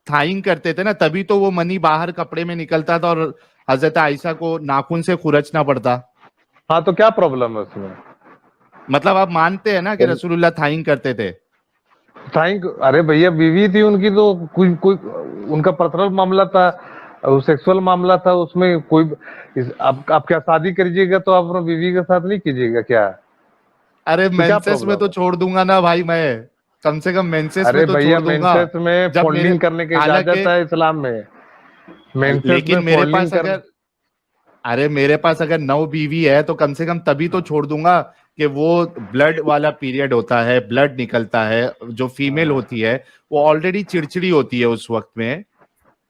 थाइंग करते थे ना, तभी तो वो मनी बाहर कपड़े में निकलता था और हजरत आयशा को नाखून से खुरचना पड़ता। हाँ तो क्या प्रॉब्लम है उसमें? मतलब आप मानते हैं ना कि रसूलुल्लाह थाइंग करते थे? अरे भैया, बीवी थी उनकी, तो कोई कोई उनका पर्सनल मामला था, सेक्सुअल मामला था, उसमें कोई आप क्या शादी करिएगा तो आप अपनी बीवी के साथ नहीं कीजिएगा क्या? अरे तो क्या मेंसेस में प्रॉब्लम तो है? छोड़ दूंगा ना भाई, मैं कम से कम मेंसेस में अरे तो भैया, छोड़ दूंगा। मेंसेस में जब मेरे, फोल्डिंग करने की इजाजत हालांकि, है इस्लाम में। मेंसेस में लेकिन मेरे फोल्डिंग पास कर। अगर, अरे मेरे पास अगर 9 बीवी है तो कम से कम तभी तो छोड़ दूंगा कि वो ब्लड वाला पीरियड होता है, ब्लड निकलता है, जो फीमेल होती है वो ऑलरेडी चिड़चिड़ी होती है उस वक्त में।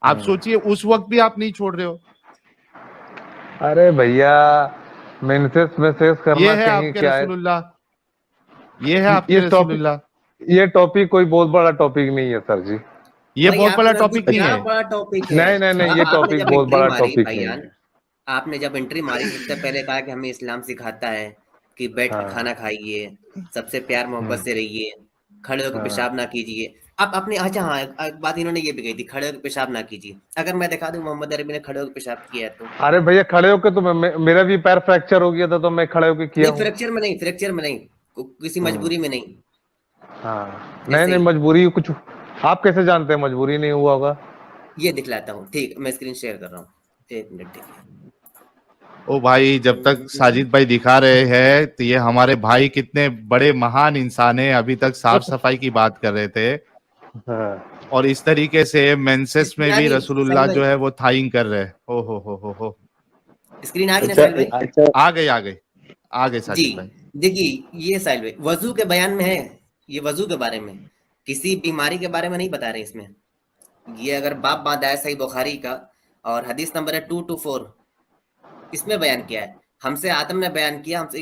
आप सोचिए, उस वक्त भी आप नहीं छोड़ रहे हो। अरे भैया, मेंसेस में सेक्स ये करना है कहीं आपके क्या है? रसूलुल्लाह, ये है ये आपके टॉपिक रसूलुल्लाह। ये टॉपिक कोई बहुत बड़ा टॉपिक नहीं है सर जी। ये भाई बहुत आपके बड़ा नजदीक टॉपिक नहीं क्या है। बड़ा टॉपिक है? नहीं नहीं नहीं, ये आपने टॉपिक जब बहुत एंट्री बड़ा मारी टॉपिक नहीं भाईजान, है। आपने जब एंट्री मारी सबसे पहले कहा कि हमें इस्लाम सिखाता है कि बैठ के हाँ खाना खाइए, सबसे प्यार मोहब्बत से रहिए, खड़े होकर हाँ। पेशाब ना कीजिए। आप अपने, अच्छा हाँ, एक बात इन्होंने ये भी कही थी, खड़े होकर पेशाब ना कीजिए। अगर मैं दिखा दूं मोहम्मद अरबी ने खड़े होकर पेशाब किया है तो? अरे भैया, खड़े होके तो मेरा भी पैर फ्रैक्चर हो गया था, तो मैं खड़े होके किया नहीं, हूँ। फ्रैक्चर में नहीं, फ्रैक्चर में नहीं, किसी मजबूरी में नहीं, हाँ, नहीं ऐसे नहीं, ही। मजबूरी कुछ, आप कैसे जानते हैं मजबूरी नहीं हुआ होगा? ये दिखलाता हूँ, ठीक, मैं स्क्रीन शेयर कर रहा हूँ, एक मिनट देखिए। ओ भाई, जब तक साजिद भाई दिखा रहे हैं तो ये हमारे भाई कितने बड़े महान इंसान है, अभी तक साफ सफाई की बात कर रहे थे हाँ। और इस तरीके से मेंसेस में भी यानी साहिल रसूलुल्लाह भाई, जो है वो थाइंग कर रहे हैं। ओ हो। स्क्रीन आ गई ना अच्छा साहिल भाई? अच्छा। आ गए जी, साजिद भाई। देखिए ये साहिल भाई वजू के बयान में है, ये वजू के बारे में, किसी बीमारी के बारे में नहीं बता रहे इसमें। ये अगर बाप बादा है सही बुखारी का, और हदीस नंबर है 224, इसमें बयान किया है। हमसे आदम ने बयान किया, हमसे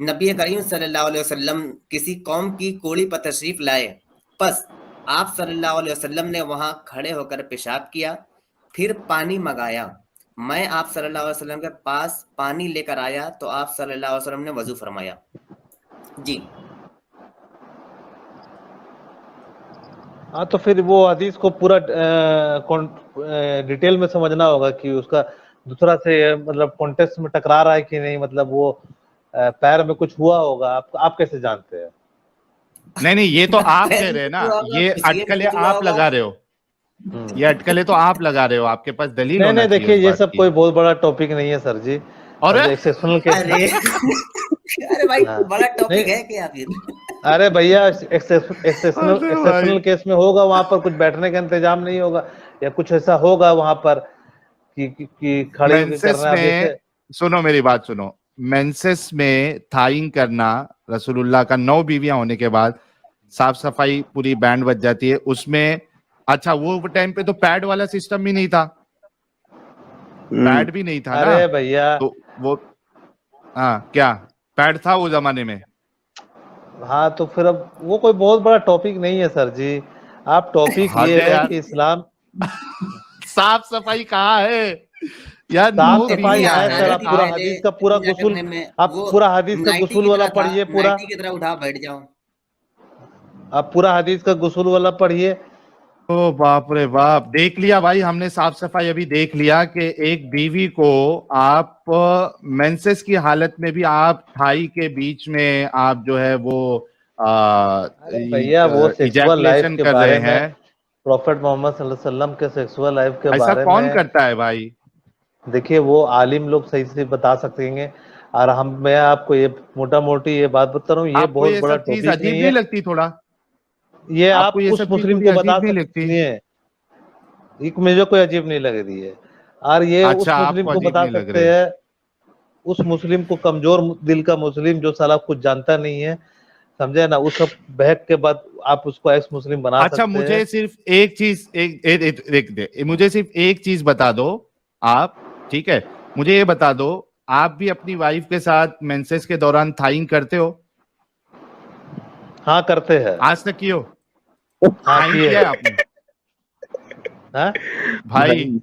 नबी करीम सल्लल्लाहु अलैहि वसल्लम किसी कौम की कोड़ी पर तशरीफ लाए, बस आप सल्लल्लाहु अलैहि वसल्लम ने वहां खड़े होकर पेशाब किया, फिर पानी मंगाया, मैं आप सल्लल्लाहु अलैहि वसल्लम के पास पानी लेकर आया तो आप सल्लल्लाहु अलैहि वसल्लम ने वजू फरमाया। जी, हाँ, तो फिर वो हदीस को पूरा डिटेल में समझना होगा कि उसका दूसरा से मतलब कॉन्टेक्स्ट में टकरा रहा है कि नहीं, मतलब वो पैर में कुछ हुआ होगा, आप कैसे जानते हैं? नहीं, ये तो आप कह रहे हैं ना, ये अटकलें आप लगा रहे हो, ये अटकलें तो आप लगा रहे हो, आपके पास दलील नहीं होना नहीं, चाहिए देखिए उस ये बात सब की। कोई बहुत बड़ा टॉपिक नहीं है सर जी। और एक्सेप्शनल केस। अरे अरे भाई, हाँ। बड़ा टॉपिक नहीं, है क्या फिर? अरे भैया, अरे भाई, एक्सेप्शनल केस में होगा, वहां पर कुछ बैठने का इंतजाम नहीं होगा, या कुछ ऐसा होगा वहां पर कि खड़े होकर मेंसेस करना है। अब में, जैसे सुनो मेरी बात सुनो, मेंसेस में थाइंग करना रसूलुल्लाह का 9 बीवियां होने के बाद साफ सफाई पूरी बैंड बज जाती है उसमें। अच्छा, वो टाइम पे तो पैड वाला सिस्टम भी नहीं था, पैड भी नहीं था ना। अरे भैया, तो वो क्या पैड था वो जमाने में? हाँ तो फिर अब वो कोई बहुत बड़ा टॉपिक नहीं है सर जी। आप टॉपिक हद ये है है यार। कि इस्लाम साफ सफाई कहाँ है यार? साफ नो सफाई बीवी है है। सर। आप पूरा पहले हदीस का पूरा पूजा गुस्ल, करने में आप वो पूरा हदीस का नाइटी गुस्ल की वाला तरह था, पढ़िए पूरा, नाइटी की तरह उठा बैठ जाओ। आप पूरा हदीस का गुस्ल वाला पढ़िए। ओ बाप रे बाप, देख लिया भाई हमने साफ सफाई अभी देख लिया कि एक बीवी को आप मेंसेस की हालत में भी आप थाई के बीच में आप जो है वो अरे भैया वो सेक्सुअल लाइफ इजैकुलेशन के कर बारे रहे में, हैं। प्रॉफेट मोहम्मद सल्लल्लाहु अलैहि वसल्लम के सेक्सुअल लाइफ के ऐसा बारे कौन में करता है भाई? देखिए वो आलिम लोग सही से बता सकेंगे। और मैं आपको ये मोटा मोटी ये बात बता रहा हूँ, ये आपको बहुत ये बड़ा सब चीज टॉपिक अजीब नहीं नहीं है। लगती थोड़ा? ये आपको आप ये उस सब चीज मुस्लिम थोड़ी को बता अजीब नहीं सकते लगती? हैं, एक मुझे कोई अजीब नहीं लग रही है। और ये उस अच्छा, मुस्लिम आपको को अजीब बता नहीं लग सकते रहे? हैं, उस मुस्लिम को, कमजोर दिल का मुस्लिम जो साला कुछ जानता नहीं है, समझे ना, उस सब बहक के बाद आप उसको एक्स मुस्लिम बना अच्छा, सकते हैं। मुझे सिर्फ एक चीज मुझे सिर्फ एक चीज बता दो आप, ठीक है? मुझे ये बता दो, आप भी अपनी वाइफ के साथ मेंसेस के दौरान थाइंग करते हो? हाँ करते हैं। आज तक कियो? हाँ थाइंग किए किया है हैं। आपने? हाँ? भाई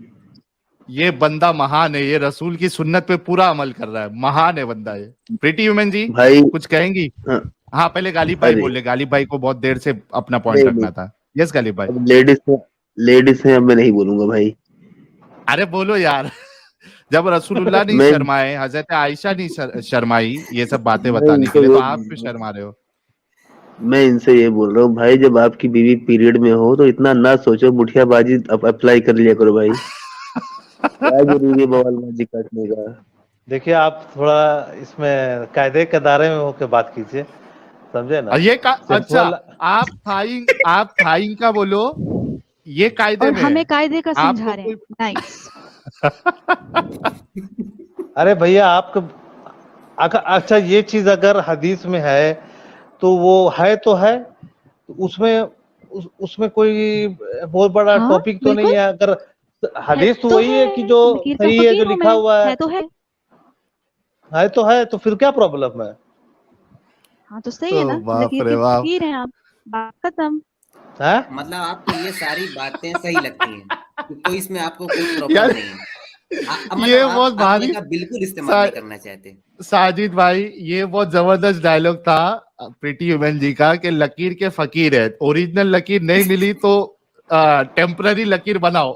ये बंदा महान है, ये रसूल की सुन्नत पे पूरा अमल कर रहा है, महान है बंदा ये। प्रीति वुमेन जी भाई कुछ कहेंगी? हाँ, हाँ, पहले गालिब भाई अरे बोले, गालिब भाई को बहुत देर से अपना नहीं पॉइंट नहीं, रखना था। यस गालिब भाई। अब लेडीज है, अब मैं नहीं बोलूंगा भाई। अरे बोलो यार। जब रसूलुल्लाह नहीं मैं शर्माए, हजरत आयशा नहीं शर्माई ये सब बातें मैं बताने के इनसे लिए, तो ये आप बोल क्यों रहा हूँ शर्मा रहे हो? मैं इनसे ये बोल रहा हूँ भाई, जब आपकी बीवी पीरियड में हो तो इतना ना सोचो, मुठियाबाजी अप्लाई कर लिया करो भाई। क्या जरूरी है बवालबाजी काटने का? देखिए आप थोड़ा इसमें कायदे के दायरे में होकर बात कीजिए, समझे ना। अच्छा, सेक्सुअल, आप थाइंग का बोलो, ये कायदे और में हमें है। कायदे का आपको समझा रहे हैं। कोई नाइस। अरे भैया आपको अच्छा ये चीज अगर हदीस में है तो वो है तो है, उसमें उसमें कोई बहुत बड़ा हाँ टॉपिक तो नहीं बिल्कुल है। अगर है हदीस तो तो वही है कि जो लकीर का सही है, जो फकीर हूँ लिखा मैं, हुआ है तो है। है तो फिर क्या प्रॉब्लम है? हाँ तो सही है ना, बाप लकीर रे के बाप। फकीर हैं आप, बात खत्म। है मतलब आपको ये सारी बातें सही लगती हैं, तो इसमें आपको कोई प्रॉब्लम यार, नहीं है। मतलब ये आप बहुत भारी इनका बिल्कुल इस्तेमाल सा- नहीं करना चाहते। साजिद भाई, ये बहुत जबरदस्त डायलॉग था प्रीति वुमेन जी का कि लकीर के फकीर है, ओरिजिनल लकीर नहीं मिली तो टेम्पररी लकीर बनाओ।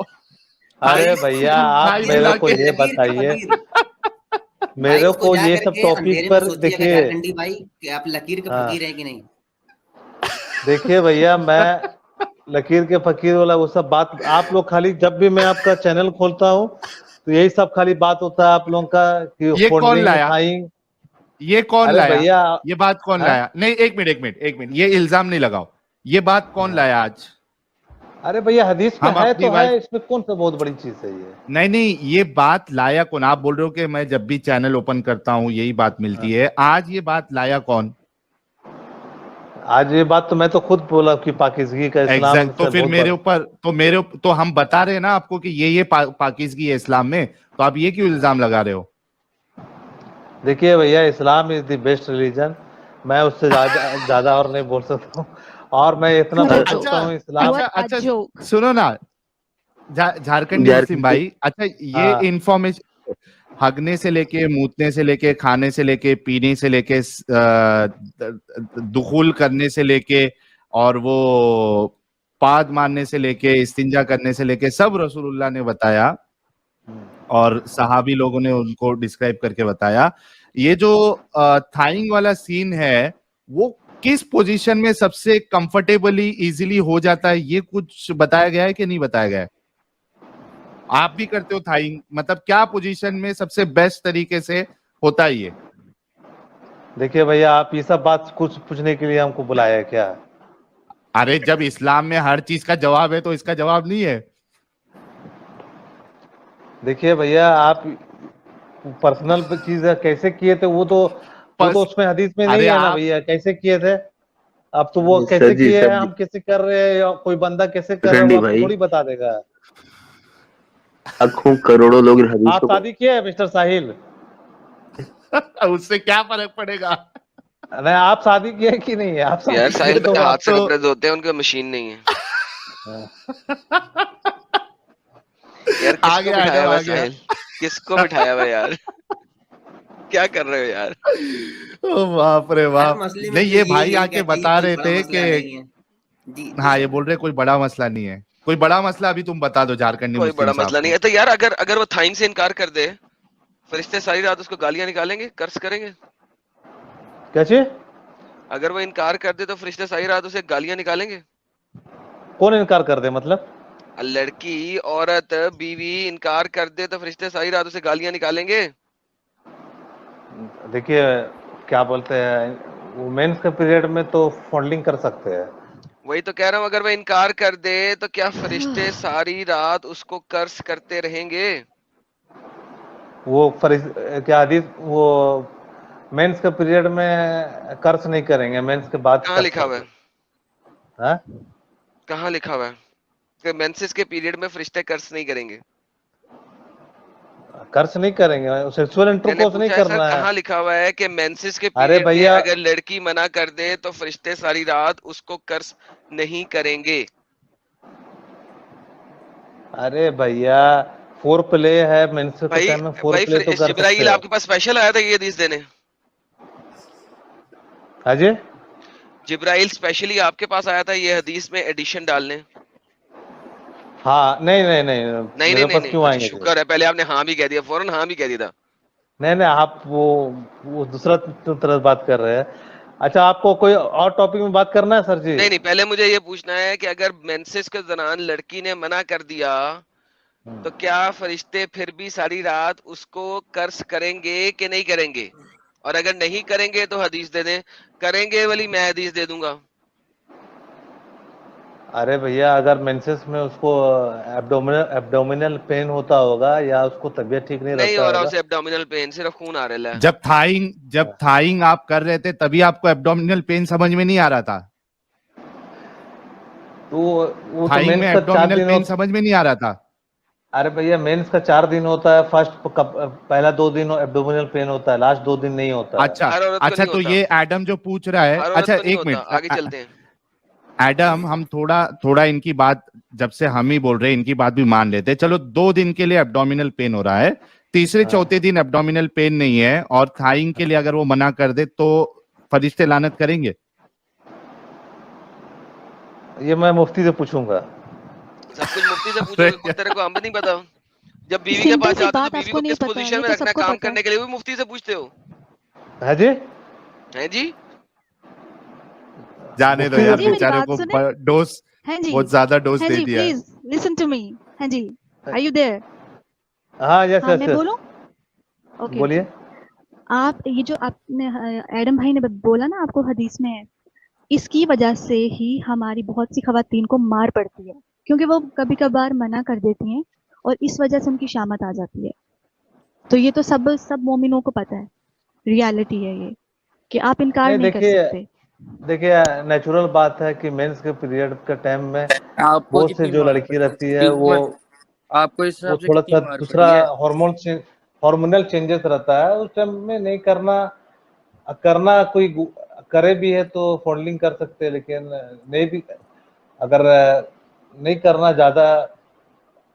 अरे भाई, भैया आप भाई मेरे मिला को के ये लकीर के बताइए, फकीर। भाई मेरे उसको को जा ये सब करके टॉपिक अंधेरे में पर सोचिएगा देखिए। झारखंडी भाई कि आप लकीर के हाँ फकीर हैं कि नहीं। देखिए भैया, मैं लकीर के फकीर वाला वो सब बात, आप लोग खाली जब भी मैं आपका चैनल खोलता हूँ तो यही सब खाली बात होता है आप लोगों का कि ये कौन होल्डिंग लाया? थाइंग। ये कौन अरे लाया? भैया ये बात कौन हाँ? लाया? नहीं, एक मिनट, ये इल्जाम नहीं लगाओ। ये बात कौन लाया आज? अरे भैया हदीस में हम है अपनी तो वाइफ, है, इसमें कौन सा बहुत बड़ी चीज है ये? नहीं, ये बात लाया कौन? आप बोल रहे हो कि मैं जब भी चैनल ओपन करता हूँ यही बात मिलती है, आज ये बात लाया कौन? आज ये बात तो मैं तो खुद बोला कि पाकिज़गी का इस्लाम एग्जैक्ट। तो से फिर बहुत तो हम बता रहे हैं ना आपको कि ये पाकिज़गी है इस्लाम में, तो आप ये क्यों इल्जाम लगा रहे हो? देखिए भैया, इस्लाम इज द बेस्ट रिलीजन। मैं उससे ज्यादा और नहीं बोल सकता हूँ। और मैं इतना What a बोल joke. सकता हूँ, इस्लाम What a अच्छा, joke. सुनो ना झारखंडी मुस्लिम भाई, अच्छा ये हाँ। इंफॉर्मेशन हगने से लेके, मूतने से लेके, खाने से लेके, पीने से लेके, दुखूल करने से लेके, और वो पाद मारने से लेके, इस्तिंजा करने से लेके, सब रसूलुल्लाह ने बताया और सहाबी लोगों ने उनको डिस्क्राइब करके बताया। ये जो थाइंग वाला सीन है वो किस पोजीशन में सबसे कंफर्टेबली इजीली हो जाता है, ये कुछ बताया गया है कि नहीं बताया गया है? आप भी करते हो थाइंग, मतलब क्या पोजीशन में सबसे बेस्ट तरीके से होता है ये? देखिए भैया, आप ये सब बात कुछ पूछने के लिए हमको बुलाया है क्या? अरे जब इस्लाम में हर चीज का जवाब है तो इसका जवाब नहीं है? देखिए भैया, आप पर्सनल चीज कैसे किए थे वो तो उसमें हदीस में नहीं अरे है ना आप भैया, कैसे किए थे? अब तो वो सर कैसे जी, किए सर हैं, जी। हम कैसे कर रहे हैं, या कोई बंदा कैसे कर रहा है, ठंडी वो आपको भाई। थोड़ी बता देगा। लाखों करोड़ों लोग इन आप हदीसों को शादी किए हैं मिस्टर साहिल? उससे क्या फर्क पड़ेगा? नहीं, आप शादी किए हैं कि नहीं है? आप यार शादी साहिल किए तो भाई हाथ आप से तो कपड़े धोते हैं, उनके मशीन नहीं है। यार आ किसको गया बिठाया एडम, हुआ आ है गया। साहिल? किसको बिठाया हुआ है यार? क्या कर रहे हो यार? ओ बाप रे हर बाप। मसले में नहीं, जो ये ये भाई यही आके कहते हैं कि बता कोई रहे बड़ा थे मसला कि नहीं है। जी हाँ, ये सर। बोल रहे कोई बड़ा मसला नहीं है। कोई बड़ा मसला अभी तुम बता दो झारखंडी कोई मुस्लिम बड़ा साहब मसला नहीं को। है। तो यार अगर अगर वो थाइन से इनकार कर दे, फरिश्ते सारी रात उसको गालियां निकालेंगे, कर्ज करेंगे? क्या चीज? अगर वो इनकार कर दे तो फरिश्ते सारी रात उसे गालियां निकालेंगे? कौन इनकार कर दे मतलब? लड़की, औरत, बीवी इनकार कर दे तो फरिश्ते सारी रात उसे गालियां निकालेंगे? देखिए, क्या बोलते हैं, वुमेन्स के पीरियड में तो फॉन्डिंग कर सकते हैं। वही तो कह रहा हूँ, अगर वो इनकार कर दे तो क्या फरिश्ते सारी रात उसको कर्ज करते रहेंगे? वो क्या हदीस, वो मेंस के पीरियड में कर्ज नहीं करेंगे, मेंस के बाद कहाँ कर्ज लिखा हुआ करते है? हैं। हाँ? कहाँ लिखा हुआ है कि मेंसेस के पीरियड में फरिश्ते कर्ज नहीं करेंगे? कर्ज नहीं करेंगे, सेक्सुअल मैंने इंटरकोर्स नहीं पूछा है सर, करना है। कहाँ लिखा हुआ है कि मेंसेस के अरे पीरियड में भैया, अगर लड़की मना कर दे तो फरिश्ते सारी रात उसको कर्ज नहीं करेंगे? अरे भैया, फोर प्ले है, मेंस के भाई टाइम में फोर भाई प्ले तो कर सकते जिब्राइल हैं। आपके पास स्पेशल आया था ये हदीस देने? हाँ जी? जिब्राइल स्पेशली आपके पास आया था ये हदीस में एडिशन डालने? हाँ, नहीं नहीं नहीं, नहीं नहीं मेरे नहीं पास नहीं, क्यों अच्छा आएंगे जी? शुक्र है, पहले आपने हाँ भी कह दिया, फौरन हाँ भी कह दिया था। नहीं नहीं, आप वो दूसरा तरह बात कर रहे हैं। अच्छा, आपको कोई और टॉपिक में बात करना है सर जी? नहीं नहीं, पहले मुझे ये पूछना है कि अगर मेंसेस के दौरान लड़की ने मना कर दिया तो क्या फरिश्ते फिर भी सारी रात उसको कर्ज करेंगे कि नहीं करेंगे? और अगर नहीं करेंगे तो हदीस दे दें, करेंगे वाली मैं हदीस दे दूंगा। अरे भैया, अगर मेंसेस में उसको एब्डोमिनल पेन होता होगा, या उसको तबीयत ठीक नहीं नहीं रहता हो रहा होगा। उसे एब्डोमिनल पेन, सिर्फ खून आ रहा है। जब थाइंग आप कर रहे थे तभी आपको एब्डोमिनल पेन समझ में नहीं आ रहा था? तो वो तो थाइंग में मेंस का 4 एब्डोमिनल दिन पेन समझ में नहीं आ रहा था? अरे भैया, मेंस का 4 दिन होता है। पहला 2 दिन एब्डोमिनल पेन होता है, लास्ट 2 दिन नहीं होता है। अच्छा हर औरत को अच्छा, नहीं तो होता, ये एडम जो पूछ रहा है, हर औरत अच्छा को नहीं एक होता। आगे मिनट चलते हैं। एडम, हम थोड़ा थोड़ा इनकी बात, जब से हम ही बोल रहे हैं इनकी बात भी मान लेते हैं। चलो 2 दिन के लिए एब्डोमिनल पेन हो रहा है, तीसरे हाँ। चौथे दिन एब्डोमिनल पेन नहीं है, और थाइंग के लिए अगर वो मना कर दे तो फरिश्ते लानत करेंगे? ये मैं मुफ्ती से पूछूंगा। सब कुछ मुफ्ती से पूछो, तेरे को हम नहीं पता? जब बीवी के सिंपल पास सी जाते हो बात तो बीवी आपको को नहीं किस पता है, पोजीशन ये में तो रखना है, सबको काम पता है। करने के लिए भी मुफ्ती से पूछते हो? है जी? हैं जी? जाने दो मुफ्ती यार, जी, मेरी बेचारे बात को सुने। डोज, हाँ जी, बहुत ज्यादा डोज हाँ दे जी, दिया है। Please listen to me. हाँ जी, आर यू देयर? हाँ, यस हाँ, यस मैं यस, बोलूं? ओके बोलिए। ओके। आप ये जो आपने एडम भाई ने बोला ना, आपको हदीस में है, इसकी वजह से ही हमारी बहुत सी खवातीन को मार पड़ती है, क्योंकि वो कभी कभार मना कर देती हैं और इस वजह से उनकी शामत आ जाती है। तो ये तो सब मोमिनों को पता है, रियलिटी है ये, कि आप इनकार नहीं, नहीं कर सकते। देखिए, नेचुरल बात है कि मेंस के पीरियड के टाइम में आपको बहुत से कितनी जो मार लड़की पड़ी? रहती है, वो आपको इस हिसाब से थोड़ा कितनी सा मार दूसरा पड़ी है? हार्मोनल चेंजेस रहता है उस टाइम में। नहीं करना कोई करे भी है तो फॉन्डलिंग कर सकते हैं, लेकिन नहीं भी, अगर नहीं करना, ज्यादा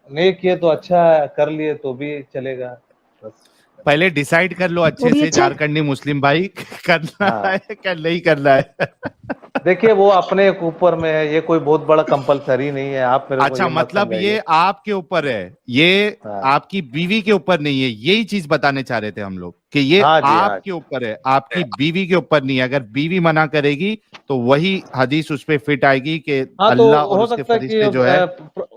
नहीं किए तो अच्छा है, कर लिए तो भी चलेगा। बस। पहले डिसाइड कर लो वो अच्छे भी से अच्छा है। झारखंडी मुस्लिम भाई, करना हाँ, है क्या नहीं करना है? देखिए, वो अपने ऊपर में है, ये कोई बहुत बड़ा कंपलसरी नहीं है, आप मेरे को अच्छा, ये मत मतलब समझाइए। ये आपके ऊपर है, ये हाँ आपकी बीवी के ऊपर नहीं है, यही चीज बताने चाह रहे थे हम लोग कि ये हाँ जी, हाँ आपके ऊपर है, आपकी बीवी के ऊपर नहीं है। अगर बीवी मना करेगी तो वही हदीस उस पे फिट आएगी कि हाँ, तो अल्लाह और हो उसके सकता है कि फरिश्ते जो है।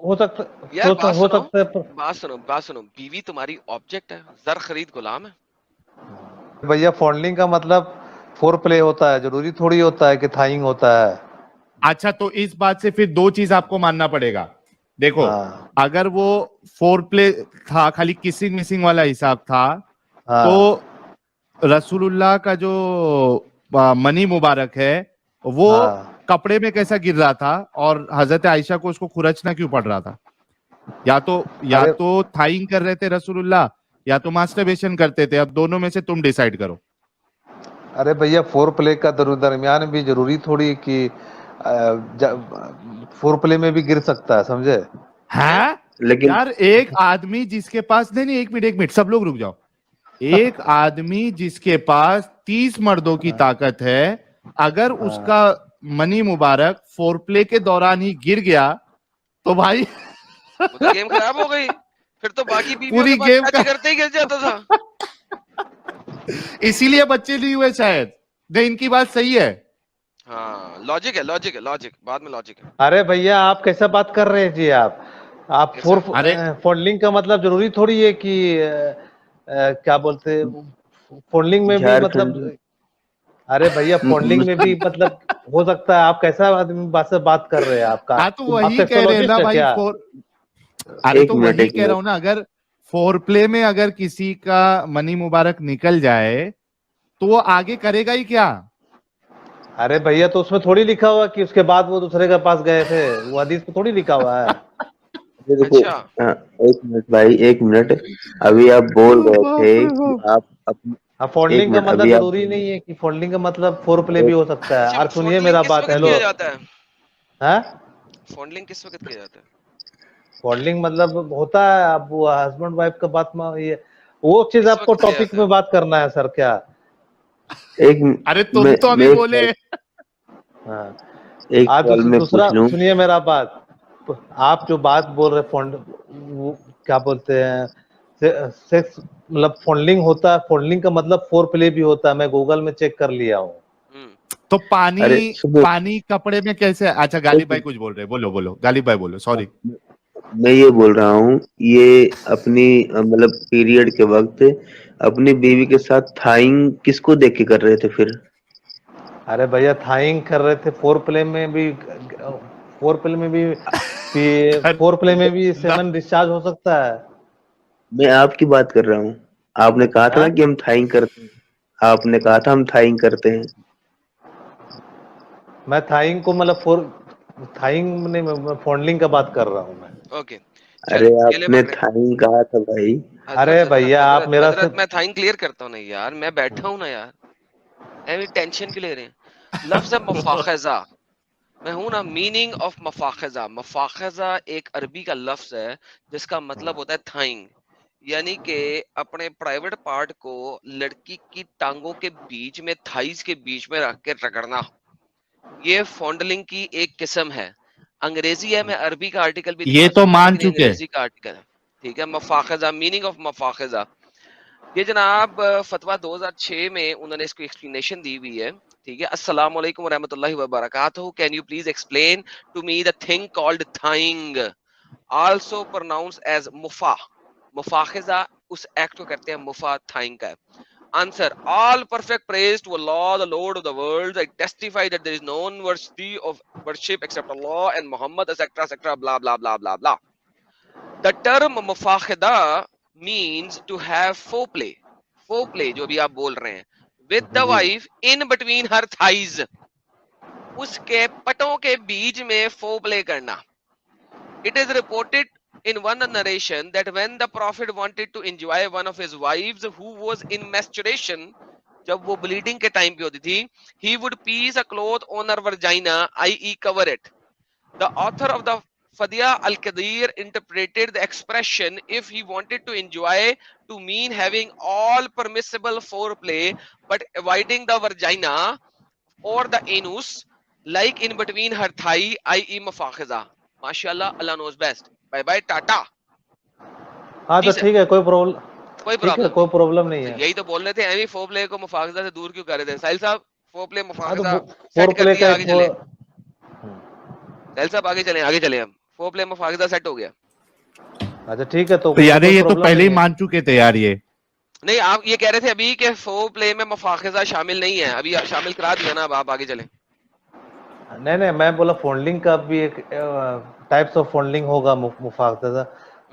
हो सकता यार हो सकता है। बात सुनो, बीवी तुम्हारी ऑब्जेक्ट है, जर खरीद गुलाम है। भैया, फॉन्डलिंग का मतलब फोर प्ले होता है, जरूरी थोड़ी होता है कि थाइंग होता है। अच्छा, तो इस बात से फिर 2 चीज आपको मानना पड़ेगा। देखो, हाँ अगर वो फोर प्ले था, खाली किसिंग मिसिंग वाला हिसाब था, हाँ तो रसूलुल्लाह का जो मनी मुबारक है वो हाँ कपड़े में कैसा गिर रहा था और हजरत आयशा को उसको खुरचना क्यों पड़ रहा था? या तो थाइंग कर रहे थे रसूलुल्लाह या तो मास्टरबेशन करते थे। अब दोनों में से तुम डिसाइड करो। अरे भैया फोर प्ले का दरमियान भी जरूरी थोड़ी कि फोर प्ले में भी गिर सकता है, समझे? हाँ लेकिन यार एक आदमी जिसके पास नहीं, एक मिनट सब लोग रुक जाओ। एक आदमी जिसके पास 30 मर्दों की ताकत है, अगर उसका मनी मुबारक फोर प्ले के दौरान ही गिर गया तो भाई तो गेम खराब हो गई। फिर तो बाकी पूरी गेम करते ही गिर जाता था। इसीलिए बच्चे नहीं हुए शायद। नहीं, इनकी बात सही है। हाँ लॉजिक है, बाद में लॉजिक है। अरे भैया आप कैसा बात कर रहे हैं जी? आप फोल्डिंग का मतलब जरूरी थोड़ी है कि क्या बोलते फोल्डिंग में भी मतलब, अरे भैया फोल्डिंग में भी मतलब हो सकता है। आप कैसा आदमी बात कर रहे हैं? आपका हाँ तो वही कह रहे हैं ना भाई। अरे तो वही कह रहा हूँ ना, अगर फोर प्ले में अगर किसी का मनी मुबारक निकल जाए तो वो आगे करेगा ही क्या? अरे भैया तो उसमें थोड़ी लिखा हुआ कि उसके बाद वो दूसरे के पास गए थे, वो हदीस में थोड़ी लिखा हुआ है। देखो एक मिनट भाई, एक मिनट। अभी आप बोल रहे थे कि आप फोल्डिंग का मतलब जरूरी नहीं है कि फोल्डिंग का मतलब फोर प्ले भी हो सकता है। और सुनिए मेरा बात। हेलो, फोल्डिंग किस वक्त किया जाता है? फोल्डिंग मतलब होता है अब वो हस्बैंड वाइफ का बात में, ये वो चीज आपको टॉपिक में बात करना है सर क्या? अरे तुम तो अभी बोले। हाँ आज दूसरा सुनिए मेरा बात। आप जो बात बोल रहे वो क्या बोलते हैं सेक्स मतलब फोल्डिंग होता है। फोल्डिंग का मतलब फोर प्ले भी होता है, मैं गूगल में चेक कर लिया हूँ। तो पानी कपड़े में कैसे? अच्छा गालिब भाई कुछ बोल रहे, बोलो गालिब भाई बोलो। सॉरी, मैं ये बोल रहा हूँ, ये अपनी मतलब पीरियड के वक्त अपनी बीवी के साथ थाइंग किसको देख के कर रहे थे फिर? अरे भैया थाइंग कर रहे थे फोर प्ले में भी सेवन डिस्चार्ज हो सकता है। मैं आपकी बात कर रहा हूँ। आपने कहा था ना कि हम थाइंग करते हैं। आपने कहा था हम थाइंग करते हैं। मैं थाइंग को मतलब थाइंग नहीं, फोल्डिंग का बात कर रहा हूँ मैं। ओके अरे आपने थाइंग कहा था भाई। अरे भैया आप मेरा मैं थाइंग क्लियर करता हूँ ना यार, मैं बैठा हूँ ना यार, ऐसी टेंशन क्यों ले रहे हैं? लफ्ज़ मफाखज़ा, मैं हूं ना। मीनिंग ऑफ मफाखज़ा, मफाखज़ा एक अरबी का लफ्ज है जिसका मतलब होता है थाइंग, यानी कि अपने प्राइवेट पार्ट को लड़की की टांगों के बीच में, थाइज के बीच में रख के रगड़ना। ये फॉन्डलिंग की एक किस्म है। अंग्रेजी है, मैं अरबी का आर्टिकल भी ये तो मान चुके। अंग्रेजी का आर्टिकल है, ठीक है। मफाखज़ा, मीनिंग ऑफ मफाखज़ा, ये जनाब फतवा 2006 में उन्होंने इसको एक्सप्लेनेशन दी हुई है, ठीक है। अस्सलाम वालेकुम रहमतुल्लाहि व बरकातहू। Can you please explain to me the thing called थाइंग, आल्सो प्रोनाउंस्ड एज मुफा। मुफाखिजा उस एक्ट को करते हैं, मुफा थाइंग का है। Answer: all perfect praise to Allah, the Lord of the worlds. I testify that there is none worthy of worship except Allah and Muhammad, etc., etc., blah blah blah blah blah. The term mufakhida means to have foreplay. Foreplay जो भी आप बोल रहे हैं, with the wife in between her thighs. उसके पटों के बीच में foreplay करना. It is reported in one narration that when the Prophet wanted to enjoy one of his wives who was in menstruation, जब वो bleeding के time पे होती थी, he would piece a cloth on her vagina, i.e. cover it. The author of the Fadia al-Qadir interpreted the expression if he wanted to enjoy to mean having all permissible foreplay but avoiding the vagina or the anus, like in between her thigh, i.e. mafakhiza. Mashallah, Allah knows best. Bye bye tata. हाँ तो ठीक है, कोई problem नहीं है। यही तो बोल रहे थे, एमी फोरप्ले को मुफाखज़ा से दूर क्यों कर रहे थे? साहिल साहब फोरप्ले मुफाखज़ा सेट कर दिया, आगे चले। साहिल साहब आगे चले हम। फोरप्ले मुफाखज़ा सेट हो गया। अच्छा ठीक है, तो यार ये तो पहले ही मान चुके थे यार। ये नहीं, आप ये कह रहे थे अभी कि फोरप्ले में मुफाखज़ा शामिल नहीं है, अभी शामिल करा दिया ना। अब आप आगे चले। नहीं, मैं बोला फोल्डिंग का भी एक टाइप्स ऑफ फोल्डिंग होगा मुफाखज़ा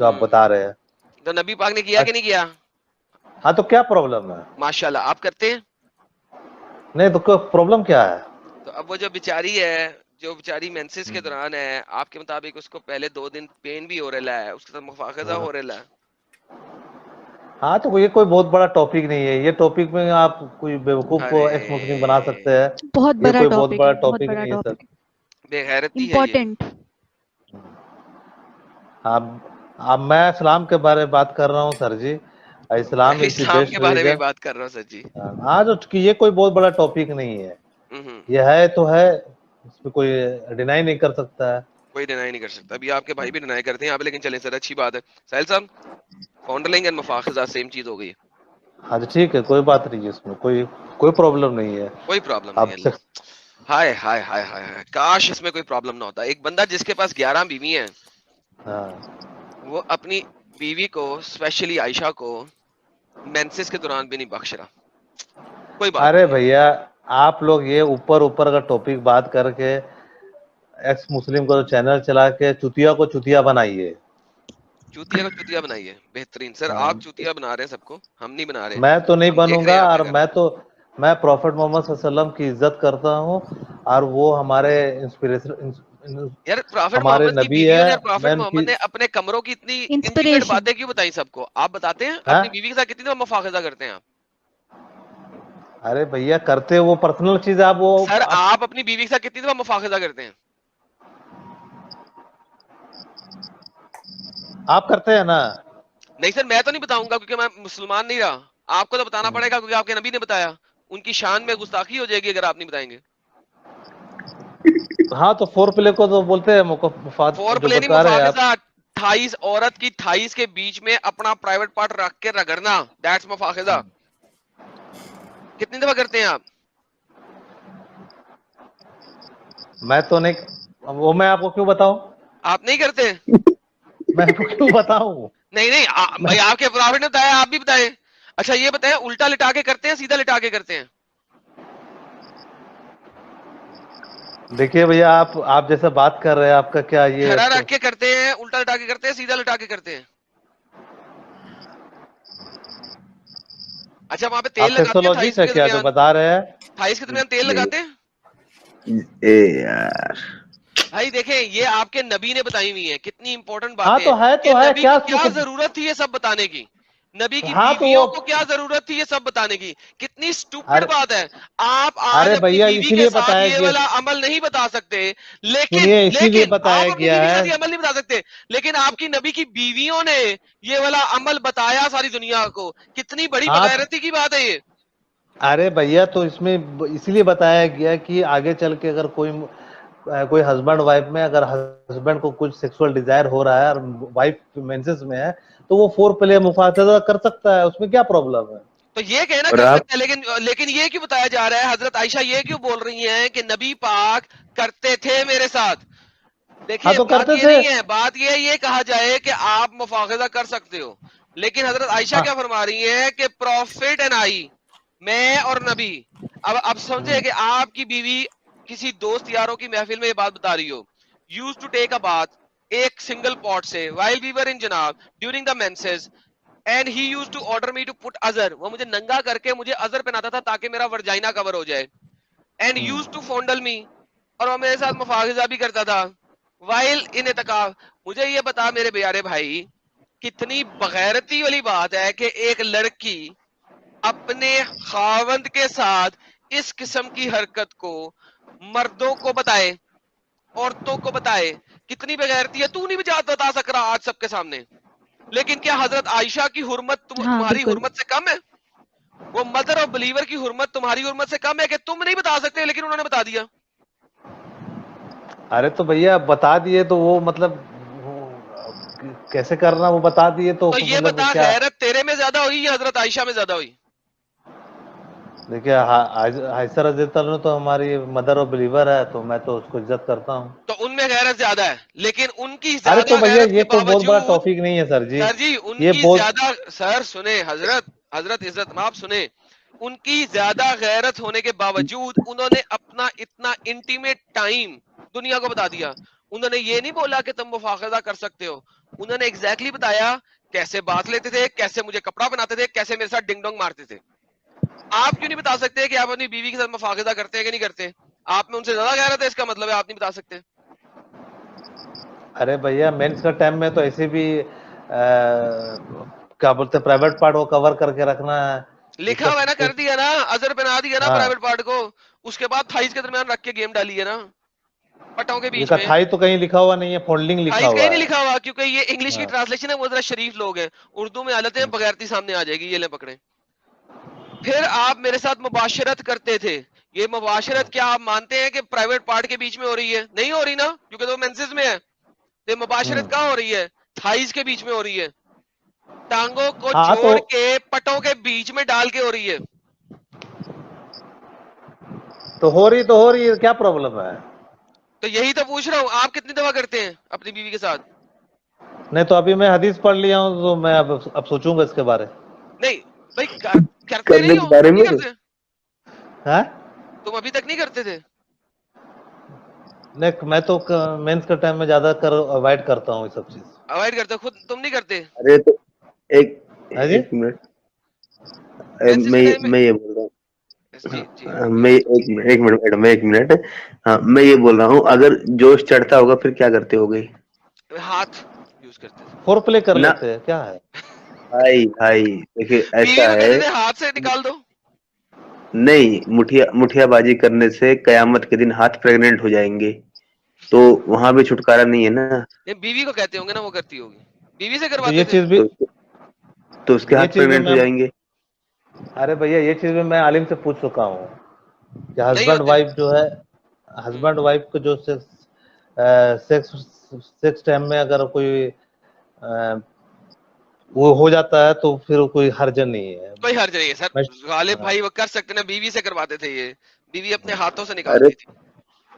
जो आप बता रहे हैं। तो नबी पाक ने किया कि नहीं किया? हाँ तो क्या प्रॉब्लम है? माशाल्लाह, आप करते हैं? नहीं तो क्या प्रॉब्लम क्या है? तो अब वो जो बेचारी है जो बेचारी मेंसेस के दौरान है, आपके मुताबिक उसको पहले 2 दिन पेन भी हो रहा है, उसके साथ मुफाखजा हो रहा है। हाँ तो ये कोई बहुत बड़ा टॉपिक नहीं है, ये टॉपिक में आप कोई बेवकूफ को एक्स मुस्लिम बना सकते हैं। बहुत ये बड़ा कोई बहुत टॉपिक बड़ा है, बहुत टॉपिक बड़ा नहीं है सर। टॉपिक, बेगैरती है ये। इम्पोर्टेंट। अब मैं इस्लाम के बारे में बात कर रहा हूँ sir ji. Islam is the Islam best के बारे में रिलीजन। बात कर रहा हूँ सर जी। हाँ जो कि ये कोई बहुत बड़ा टॉपिक नहीं है, ये है तो है, इसमें कोई डिनाई नहीं कर सकता है। कोई डिनाई नहीं कर सकता। अभी आपके भाई भी डिनाई करते हैं यहाँ पे, लेकिन चलें सर, अच्छी बात है। साहिल साहब, फॉन्डलिंग एंड मुफाखजा सेम चीज हो गई। हाँ जी ठीक है, कोई बात नहीं है, इसमें कोई प्रॉब्लम नहीं है। कोई प्रॉब्लम नहीं है। हाय हाय हाय हाय हाय, काश इसमें कोई प्रॉब्लम ना होता। एक बंदा जिसके पास 11 बीवी हैं, वो अपनी बीवी को, स्पेशली आयशा को, मेंसेस के दौरान भी नहीं बख्श रहा। कोई बात अरे भैया आप लोग ये ऊपर का टॉपिक बात करके एक्स मुस्लिम को चैनल चला के चुतिया को चुतिया बनाइए। चूतिया को चूतिया बनाइए, बेहतरीन सर। आप चूतिया बना रहे हैं सबको, हम नहीं बना रहे। मैं तो नहीं हम देख रहे बनूंगा, हैं और आपके मैं प्रॉफिट मोहम्मद सल्लल्लाहु अलैहि वसल्लम की इज्जत करता हूँ, और वो हमारे इंस्पिरेशन, यार प्रॉफिट हमारे मोहम्मद की नबी बीवियों ने, है। प्रॉफिट मोहम्मद ने अपने कमरों की इतनी इंटीमेट इंस्पिरेशन। बातें क्यों बताई सबको? आप बताते हैं अपनी बीवी के साथ कितनी दफा मुफाखजा करते हैं आप? अरे भैया करते वो पर्सनल चीज है, आप वो सर आप अपनी बीवी के साथ कितनी दफा मुफाखजा करते हैं? आप करते हैं ना? नहीं सर, मैं तो नहीं बताऊंगा क्योंकि मैं मुसलमान नहीं रहा। आपको तो बताना पड़ेगा क्योंकि आपके नबी ने बताया। उनकी शान में गुस्ताखी हो जाएगी अगर आप नहीं बताएंगे। हाँ तो फोर प्ले को तो बोलते हैं फोर प्ले नहीं, मुफाखजा। 28 औरत की 28 के बीच में अपना प्राइवेट पार्ट रख के रगड़ना, दैट्स मुफाखजा। कितनी दफा करते हैं आप? मैं तो नहीं, वो मैं आपको क्यों बताऊं? आप नहीं करते? मैं आपको क्यों बताऊं? नहीं नहीं, भाई आपके प्रॉफिट ने बताया, आप भी बताएं। अच्छा ये बताएं, उल्टा लिटा के करते हैं, सीधा लिटा के करते हैं? देखिए भैया आप जैसे बात कर रहे हैं, आपका क्या ये खड़ा रख के करते हैं, उल्टा लिटा के करते हैं, सीधा लिटा के करते हैं? अच्छा वहां पे तेल लगाते हैं? सेक्सोलॉजिस्ट है क्या जो बता रहे हैं? 28 के दरमियान तेल लगाते हैं? यार भाई देखें, ये आपके नबी ने बताई हुई है, कितनी इंपॉर्टेंट बात हाँ है। तो है नबी क्या को क्या जरूरत थी ये सब बताने की? नबी की हाँ, बीवियों को क्या जरूरत थी ये सब बताने की? कितनी स्टूपिड बात है। आप आज अरे अपनी भैया बीवी इसीलिए के साथ बताया ये वाला अमल नहीं बता सकते, लेकिन इसीलिए बताया आप अपनी गया बीवी के है। साथ ये अमल नहीं बता सकते, लेकिन आपकी नबी की बीवियों ने ये वाला अमल बताया सारी दुनिया को। कितनी बड़ी बगैरती की बात है ये। अरे भैया तो इसमें इसीलिए बताया गया कि आगे चल के अगर कोई हस्बैंड वाइफ में, अगर हस्बैंड को कुछ सेक्सुअल डिजायर हो रहा है और वाइफ मेंसेस में है, तो वो फोर प्ले मुफाखजा कर सकता है, उसमें क्या प्रॉब्लम है? तो ये कहना कर सकते हैं, लेकिन ये क्यों बताया जा रहा है? हजरत आयशा ये क्यों बोल रही हैं कि नबी पाक करते थे मेरे साथ? देखिए तो बात ये नहीं है, बात ये कहा जाए कि आप मुफाखजा कर सकते हो, लेकिन हजरत आयशा क्या फरमा रही है कि प्रॉफिट एंड आई, मैं और नबी। अब समझे कि आपकी बीवी किसी दोस्त यारों की महफिल में ये बात बता रही हो, use to take a bath एक सिंगल पॉट से व्हाइल वी वर इन जनाब during the menses, and he used to order me to put अजर, वो मुझे नंगा करके मुझे अजर पहनाता था ताकि मेरा वर्जाइना कवर हो जाए, एंड यूज्ड टू फॉन्डल मी, और वो मेरे साथ मुफाखजा भी करता था व्हाइल इन इत्काफ। मुझे ये बता मेरे प्यारे भाई, कितनी बगैरती वाली बात है कि एक लड़की अपने खावंद के साथ इस किस्म की हरकत को मर्दों को बताए, औरतों को बताए। कितनी बगैरती है। तू नहीं बता सक रहा आज सबके सामने, लेकिन क्या हजरत आयशा की हुर्मत तुम्हारी हुर्मत से कम है? वो मदर ऑफ बिलीवर की हुर्मत तुम्हारी हुर्मत से कम है कि तुम नहीं बता सकते लेकिन उन्होंने बता दिया? अरे तो भैया बता दिए तो वो मतलब कैसे करना, वो बता दिए तो ये मतलब बता, क्या? गैरत तेरे में ज्यादा हुई या हजरत आयशा में ज्यादा हुई? देखिए आयशा रज़ी अल्लाह अन्हा तो हमारी मदर ऑफ बिलीवर है, तो मैं तो उसको इज्जत करता हूँ। तो उनमें गैरत ज्यादा है, लेकिन उनकी अरे तो भैया ये कोई बहुत बड़ा बावजूद, टॉपिक नहीं है सर जी। सर जी उनकी ज्यादा, सर सुने हजरत इज्जत माफ सुने, उनकी ज्यादा गैरत होने के बावजूद उन्होंने अपना इतना इंटीमेट टाइम दुनिया को बता दिया। उन्होंने ये नहीं बोला कि तुम मुफाखजा कर सकते हो, उन्होंने एग्जैक्टली बताया कैसे बात लेते थे, कैसे मुझे कपड़ा बनाते थे, कैसे मेरे साथ डिंग डोंग मारते थे। आप क्यों नहीं बता सकते कि आप अपनी बीवी के साथ मुफाखजा करते हैं कि नहीं करते? आप में उनसे ज्यादा गहरत है, इसका मतलब है आप नहीं बता सकते। अरे भैया मेंस का टाइम में तो ऐसे भी क्या बोलते हैं प्राइवेट पार्ट को कवर करके रखना है, लिखा हुआ है ना, कर दिया ना, अजर बना दिया ना हाँ। प्राइवेट पार्ट को, उसके बाद थाइस के दरमियान रख के गेम डाली है ना, पटों के बीच ये में। थाई तो कहीं लिखा हुआ नहीं है, फोल्डिंग लिखा थाइस हुआ कहीं नहीं है। लिखा हुआ, क्योंकि ये इंग्लिश की हाँ। ट्रांसलेशन है, वो जरा शरीफ लोग हैं, उर्दू में हालत है बगैरती सामने आ जाएगी, ये ले पकड़े। फिर आप मेरे साथ मुबाशरत करते थे, ये मुबाशरत क्या आप मानते हैं कि प्राइवेट पार्ट के बीच में हो रही है? नहीं हो रही ना, क्योंकि तो मेंसेस में है। तो मुबाशरत कहाँ हो रही है? थाइस के बीच में हो रही है, टांगों को हाँ जोड़ तो के पटों के बीच में डाल के हो रही है। हो रही है, क्या प्रॉब्लम है? तो यही तो पूछ रहा हूँ, आप कितनी दफा करते हैं अपनी बीवी के साथ? नहीं तो अभी मैं हदीस पढ़ लिया हूँ, तो मैं अब सोचूंगा इसके बारे। नहीं भाई, करते करने नहीं के हो, बारे नहीं में करते हैं? तुम अभी तक नहीं करते थे? नहीं मैं तो मेंस का टाइम में ज्यादा अवॉइड करता हूँ ये सब चीज। अवॉइड करते हो खुद, तुम नहीं करते? अरे तो एक है जी? एक मिनट, मेंसेस के टाइम में? मैं ये बोल रहा हूँ, जी जी मैं एक मिनट मैडम, मैं एक मिनट, हाँ मैं ये बोल रहा हूँ, अगर जोश चढ़ता होगा फिर क्या करते होगे? हाथ यूज करते थे। फोर प्ले कर ना लेते हैं, क्या है? भाई भाई देखिए बीवी ऐसा को है, कहते थे हाथ से निकाल दो। नहीं मुठियाबाजी करने से कयामत के दिन हाथ प्रेग्नेंट हो जाएंगे, तो वहां भी छुटकारा नहीं है ना। ये बीवी को कहते होंगे ना, वो करती होगी, बीवी से तो करवाते ये थे। चीज भी, तो उसके ये हाथ चीज भी प्रेग्नेंट हो मैं, जाएंगे। अरे भैया ये चीज भी मैं आलिम से पूछ चुका हूँ कि नहीं हस्बैंड होते। वाइफ जो है, हस्बैंड वाइफ को जो सेक्स सेक्स टाइम में अगर कोई वो हो जाता है तो फिर कोई हर्ज नहीं है। कोई हर्ज नहीं है सर, मैं, गालिब हाँ। भाई वो कर सकते ना, बीवी से करवाते थे ये, बीवी अपने हाथों से अरे निकालती थी।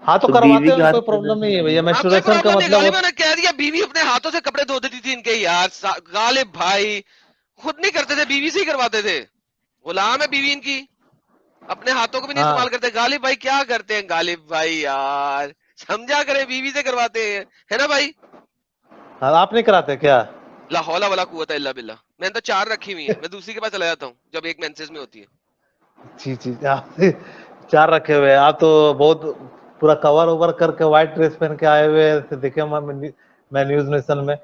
हाँ तो तो करवाते बीवी हैं के ना, हाथ कोई प्रॉब्लम नहीं है भैया। हाँ कोई मेंस्ट्रुएशन का प्रॉब्लम नहीं, मतलब गालिब ने कह दिया बीवी अपने हाथों से कपड़े धो देती थी इनके, यार गालिब भाई खुद नहीं करते थे, बीवी से ही करवाते थे, गुलाम है बीवी इनकी, अपने हाथों को भी नहीं इस्तेमाल हाँ करते। गालिब भाई क्या करते हैं गालिब भाई, यार समझा करे, बीवी से करवाते हैं, है ना भाई? हाँ, आप नहीं कराते क्या? ला हौला वला कुव्वता इल्ला बिल्ला। मैंने तो 4 रखी हुई है, मैं दूसरी के पास चला जाता हूँ जब एक मेंसेस में होती है। जी आप 4 रखे हुए हैं। आप तो बहुत पूरा कवर ओवर करके व्हाइट ड्रेस पहन के आए हुए थे, देखे मैं न्यूज नेशन में।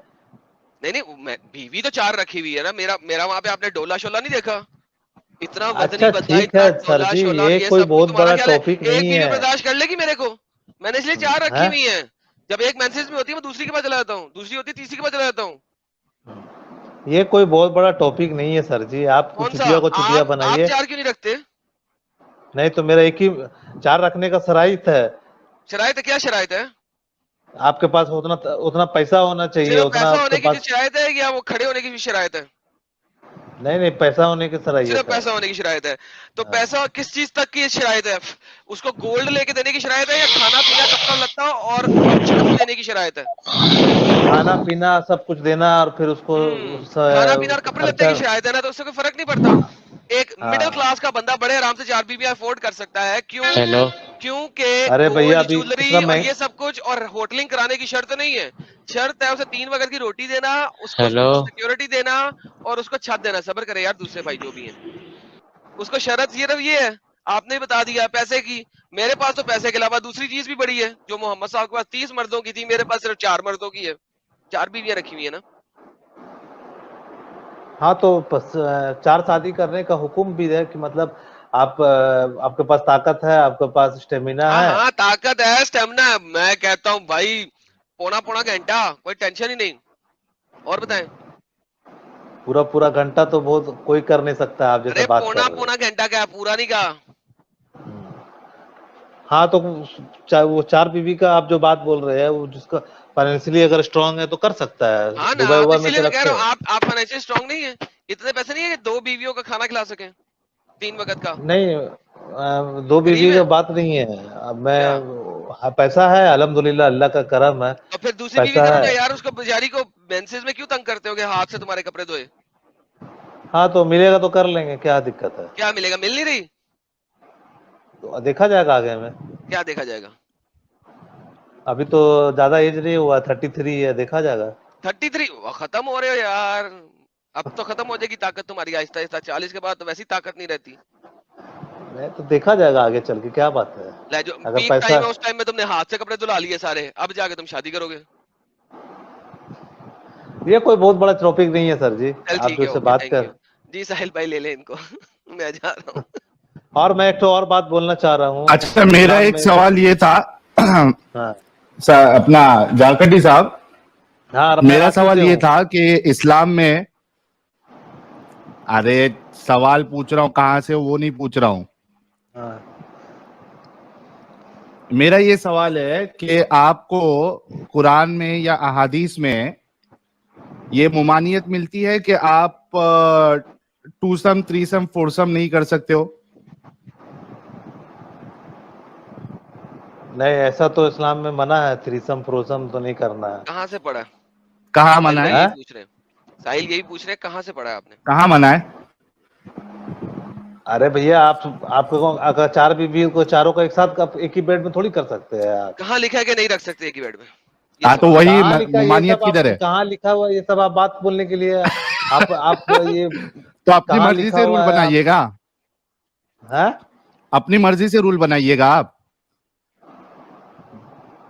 नहीं नहीं, बीवी तो 4 रखी हुई है ना, मेरा मेरा वहां पे आपने डोला शोला नहीं देखा? इतना वजनी अच्छा बंदा, ठीक इतना है सर डोला जी, शोला ये ये कोई सब कुछ, बहुत तुम्हारा बड़ा ख्याल है टॉपिक एक नहीं बीवी है। बर्दाश्त कर लेगी मेरे को? मैंने इसलिए 4 रखी हैं? हुई है, जब एक मेंसेस में होती है मैं दूसरी के पास चला जाता हूँ, दूसरी होती है तीसरी के पास चला जाता हूँ। ये कोई बहुत बड़ा टॉपिक नहीं है सर जी, आप कौन सा? चुटिया को चुटिया आप बनाइए। 4 क्यों नहीं रखते? नहीं तो मेरा एक ही 4 रखने का शराइत है। शरायत है? क्या शरायत है? आपके पास उतना उतना पैसा होना चाहिए, सिर्फ उतना पैसा आपके होने की पास। शरायत है या वो खड़े होने की भी शरायत है? नहीं नहीं, पैसा होने की शराइत सिर्फ है। पैसा होने की शरायत है? तो हाँ। पैसा किस चीज तक की शरायत है? उसको गोल्ड लेके देने की शरायत है, या खाना पीना कपड़ा लत्ता और छत देने की शरायत है? खाना पीना सब कुछ देना और फिर उसको खाना पीना और कपड़े लत्ते खर्चा। की शरायत है ना, तो उससे कोई फर्क नहीं पड़ता। एक मिडिल हाँ। क्लास का बंदा बड़े आराम से 4 बीबी अफोर्ड कर सकता है, क्यों? हेलो क्योंकि अरे भैया गोल्ड अभी ज्वेलरी इतना और महंगा। ये सब कुछ और होटलिंग कराने की शर्त नहीं है, शर्त है उसे 3 वक्त की रोटी देना, उसको हेलो सिक्योरिटी देना और उसको छत देना। सब्र करे यार दूसरे भाई जो भी हैं, उसको शर्त सिर्फ ये है, आपने ही बता दिया पैसे की। मेरे पास तो पैसे के अलावा दूसरी चीज भी बड़ी है, जो मोहम्मद साहब के पास 30 मर्दों की थी, मेरे पास सिर्फ 4 मर्दों की है, 4 बीवियां रखी हुई है ना। हाँ तो 4 शादी करने का हुक्म भी है कि मतलब आप आपके पास ताकत है, आपके पास स्टेमिना हाँ है। हाँ, ताकत है, स्टेमिना है, मैं कहता हूँ भाई पौना पौना घंटा, कोई टेंशन ही नहीं। और बताएं? पूरा पूरा घंटा तो बहुत कोई कर नहीं सकता, आप जैसे अरे बात कर पौना रहे हो। पौना घंटा क्या, पूरा नहीं कहा। हाँ तो वो 4 बीवी का आप जो बात बोल रहे हैं, वो जिसका फाइनेंशियली अगर स्ट्रांग है तो कर सकता है। हाँ ना, दुबई तो उबई में इसीलिए तो मैं कह रखते रहा हूँ, हैं। आप फाइनेंशियल स्ट्रांग नहीं है, इतने पैसे नहीं है कि 2 बीवियों का खाना खिला सके 3 वक्त का। नहीं 2 गरीब बीवी है का बात नहीं है। अब मैं, क्या? हाँ, पैसा है अल्हम्दुलिल्लाह, अल्लाह का करम है। तो फिर दूसरी बीवी पैसा करो ना है। यार, उसको बेचारी को मेंसेस में क्यों तंग करते होगे, हाथ से तुम्हारे कपड़े धोए? हाँ तो मिलेगा तो कर लेंगे, क्या दिक्कत है? क्या मिलेगा? मिल नहीं रही? तो देखा जाएगा आगे में। क्या देखा जाएगा? अभी तो ज्यादा एज नहीं हुआ, 33 है, देखा जाएगा। 33 खत्म हो रहे हो यार, अब तो खत्म हो जाएगी ताकत तुम्हारी आहिस्ता आहिस्ता, 40 के बाद तो वैसी ताकत नहीं रहती। नहीं तो देखा जाएगा आगे चल के, क्या बात है। ले जो अगर पीक पैसा टाइम है उस टाइम में तुमने हाथ से कपड़े धुला लिए सारे, अब जाके तुम शादी करोगे। ये कोई बहुत बड़ा टॉपिक नहीं है सर जी, चल आप ठीक जो है, से ओके, बात थैंक कर। यू जी। साहिल भाई ले ले इनको मैं जा रहा हूँ। और मैं एक तो और बात बोलना चाह रहा हूँ। अच्छा, मेरा इस्लाम एक में सवाल ये था हाँ अपना जारकटी साहब, हाँ मेरा मैं सवाल से ये हूँ। था कि इस्लाम में, अरे सवाल पूछ रहा हूँ, कहाँ से हो वो नहीं पूछ रहा हूँ। हाँ। मेरा ये सवाल है कि आपको कुरान में या अहादीस में ये मुमानियत मिलती है कि आप टूसम, थ्रीसम, फोरसम नहीं कर सकते हो? नहीं, ऐसा तो इस्लाम में मना है, थ्रीसम फ्रोसम तो नहीं करना है। कहाँ से पढ़ा? कहाँ मना साहिल है? यही पूछ रहे हैं, साहिल यही पूछ रहे हैं, कहाँ से पढ़ा है आपने? कहाँ मना है? अरे भैया आपको अगर 4 बीवी को चारों को एक साथ आप एक ही बेड में थोड़ी कर सकते हैं आप। कहाँ लिखा है कि नहीं रख सकते एक ही बेड में? हाँ, तो वही कहाँ लिखा ये मुमानियत सब? किधर आप है? कहाँ लिखा हुआ ये सब? आप बात बोलने के लिए आप ये तो अपनी कहाँ मर्जी लिखा से रूल हुआ है? बनाइएगा, हैं? अपनी मर्जी से रूल बनाइएगा आप।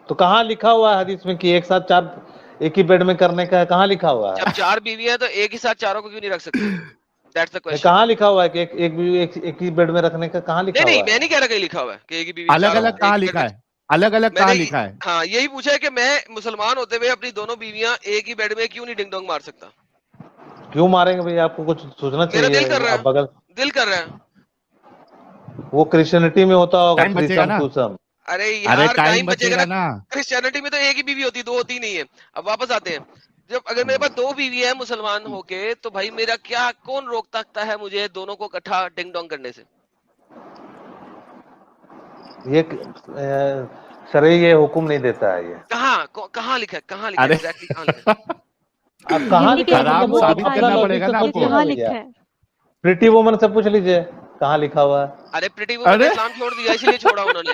तो कहाँ लिखा हुआ है हदीस में कि एक साथ 4 एक ही बेड में करने का है? कहाँ लिखा हुआ है? जब 4 बीवी है तो एक ही साथ चारों को क्यों नहीं रख सकते? दैट्स द ये क्वेश्चन। कहाँ लिखा हुआ है कि एक बीवी एक ही बेड में रखने का? कहाँ लिखा नहीं हुआ नहीं, है? मैं नहीं कह रहा कहीं लिखा हुआ है कि एक ही बीवी अलग चारों अलग एक कहाँ ही बेड लिखा में। है? अलग अलग कहाँ मैंने लिखा है? हाँ यही पूछा है कि मैं मुसलमान होते हुए अपनी दोनों बीवियां एक ही बेड में क्यों नहीं डिंग डोंग मार सकता? क्यों मारेंगे भैया? आपको कुछ सोचना मेरा दिल कर चाहिए। रहा आप है, बगल दिल कर रहा है। वो क्रिश्चियनिटी में होता होगा टाइम बचेगा थ्रीसम ना? टूसम। अरे अरे यार टाइम टाइम बचेगा बचेगा ना। ना? क्रिश्चियनिटी में तो एक ही बीवी होती है, 2 होती नहीं है। अब वापस आते हैं, जब अगर मेरे पास 2 बीवी है मुसलमान होके, तो भाई मेरा क्या, कौन रोक सकता है मुझे दोनों को इकट्ठा डिंग डोंग करने से? ये शरई ये हुक्म नहीं देता है ये। कहाँ लिखा है? कहाँ लिखा है? अरे एग्जैक्टली कहाँ लिखा है? अब कहाँ यही लिखा है? कह रही हराम हूँ, मतलब वो वो आप साबित अपना करना लॉजिक पड़ेगा से ना सोचिए आपको। कहाँ ना लिखा भैया। है? प्रीटी वुमन से पूछ लीजिए कहाँ लिखा हुआ है। अरे प्रीटी वुमन ने अरे इस्लाम छोड़ दिया, इसलिए छोड़ा उन्होंने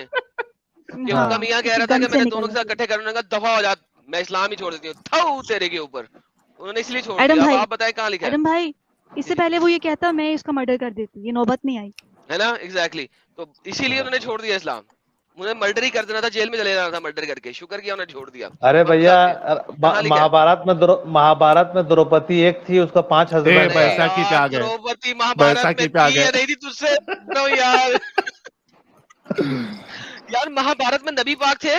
कि हाँ। उनका मियां कह रहा था कि मैंने दोनों के साथ इकट्ठे करने का, दफा हो जा, मैं इस्लाम ही छोड़ देती हूँ, थाऊ तेरे के ऊपर। उन्होंने इसलिए छोड़ एडम दिया। अब भाई, आप बताएं कहाँ लिखा है? एडम भाई, इससे पहले वो ये कहता मैं इसका मर्डर कर देती, ये नौबत नहीं आई। है ना? एग्जैक्टली। तो इसीलिए उन्होंने छोड़ दिया इस्लाम। उन्हें मर्डर ही कर देना था, जेल में चले जाना था मर्डर करके। शुक्र किया उन्होंने छोड़ दिया। अरे वापस भैया, आते हैं, कहाँ लिखा है? महाभारत में द्रौपदी एक थी, उसका 5 हस्बैंड अरे था। बैसाखी पे आ यार गए, द्रौपदी महाभारत में बैसाखी पे आ थी या गए। नहीं थी, तुझसे पूछ रहा हूँ यार। यार महाभारत में नबी पाक थे?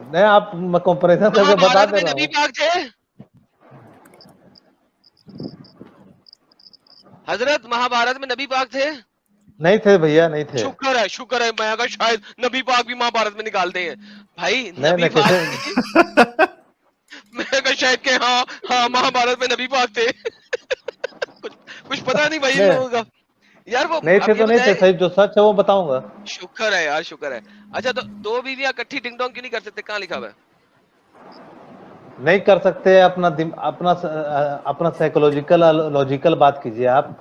नहीं, आप कंपैरिजन करके बता महाभारत दे में रहा नबी हूँ। पाक थे? हजरत महाभारत में नबी पाक थे? नहीं थे भैया, नहीं थे। शुक्र है। मैं अगर शायद नबी पाक भी महाभारत में निकालते हैं भाई, नहीं नबी नहीं पाक कैसे? मैं अगर शायद के हाँ महाभारत में नबी पाक थे। कुछ पता नहीं भाई इन नहीं, लोगों का। यार वो नहीं अब थे ये तो नहीं थे, बताएं, सही जो सच है वो बताऊंगा। शुक्र है यार, शुक्र है। अच्छा तो 2 बीवियां इकट्ठी डिंग डोंग क्यों नहीं कर सकते? कहाँ लिखा हुआ है? नहीं कर सकते। अपना साइकोलॉजिकल लॉजिकल बात कीजिए आप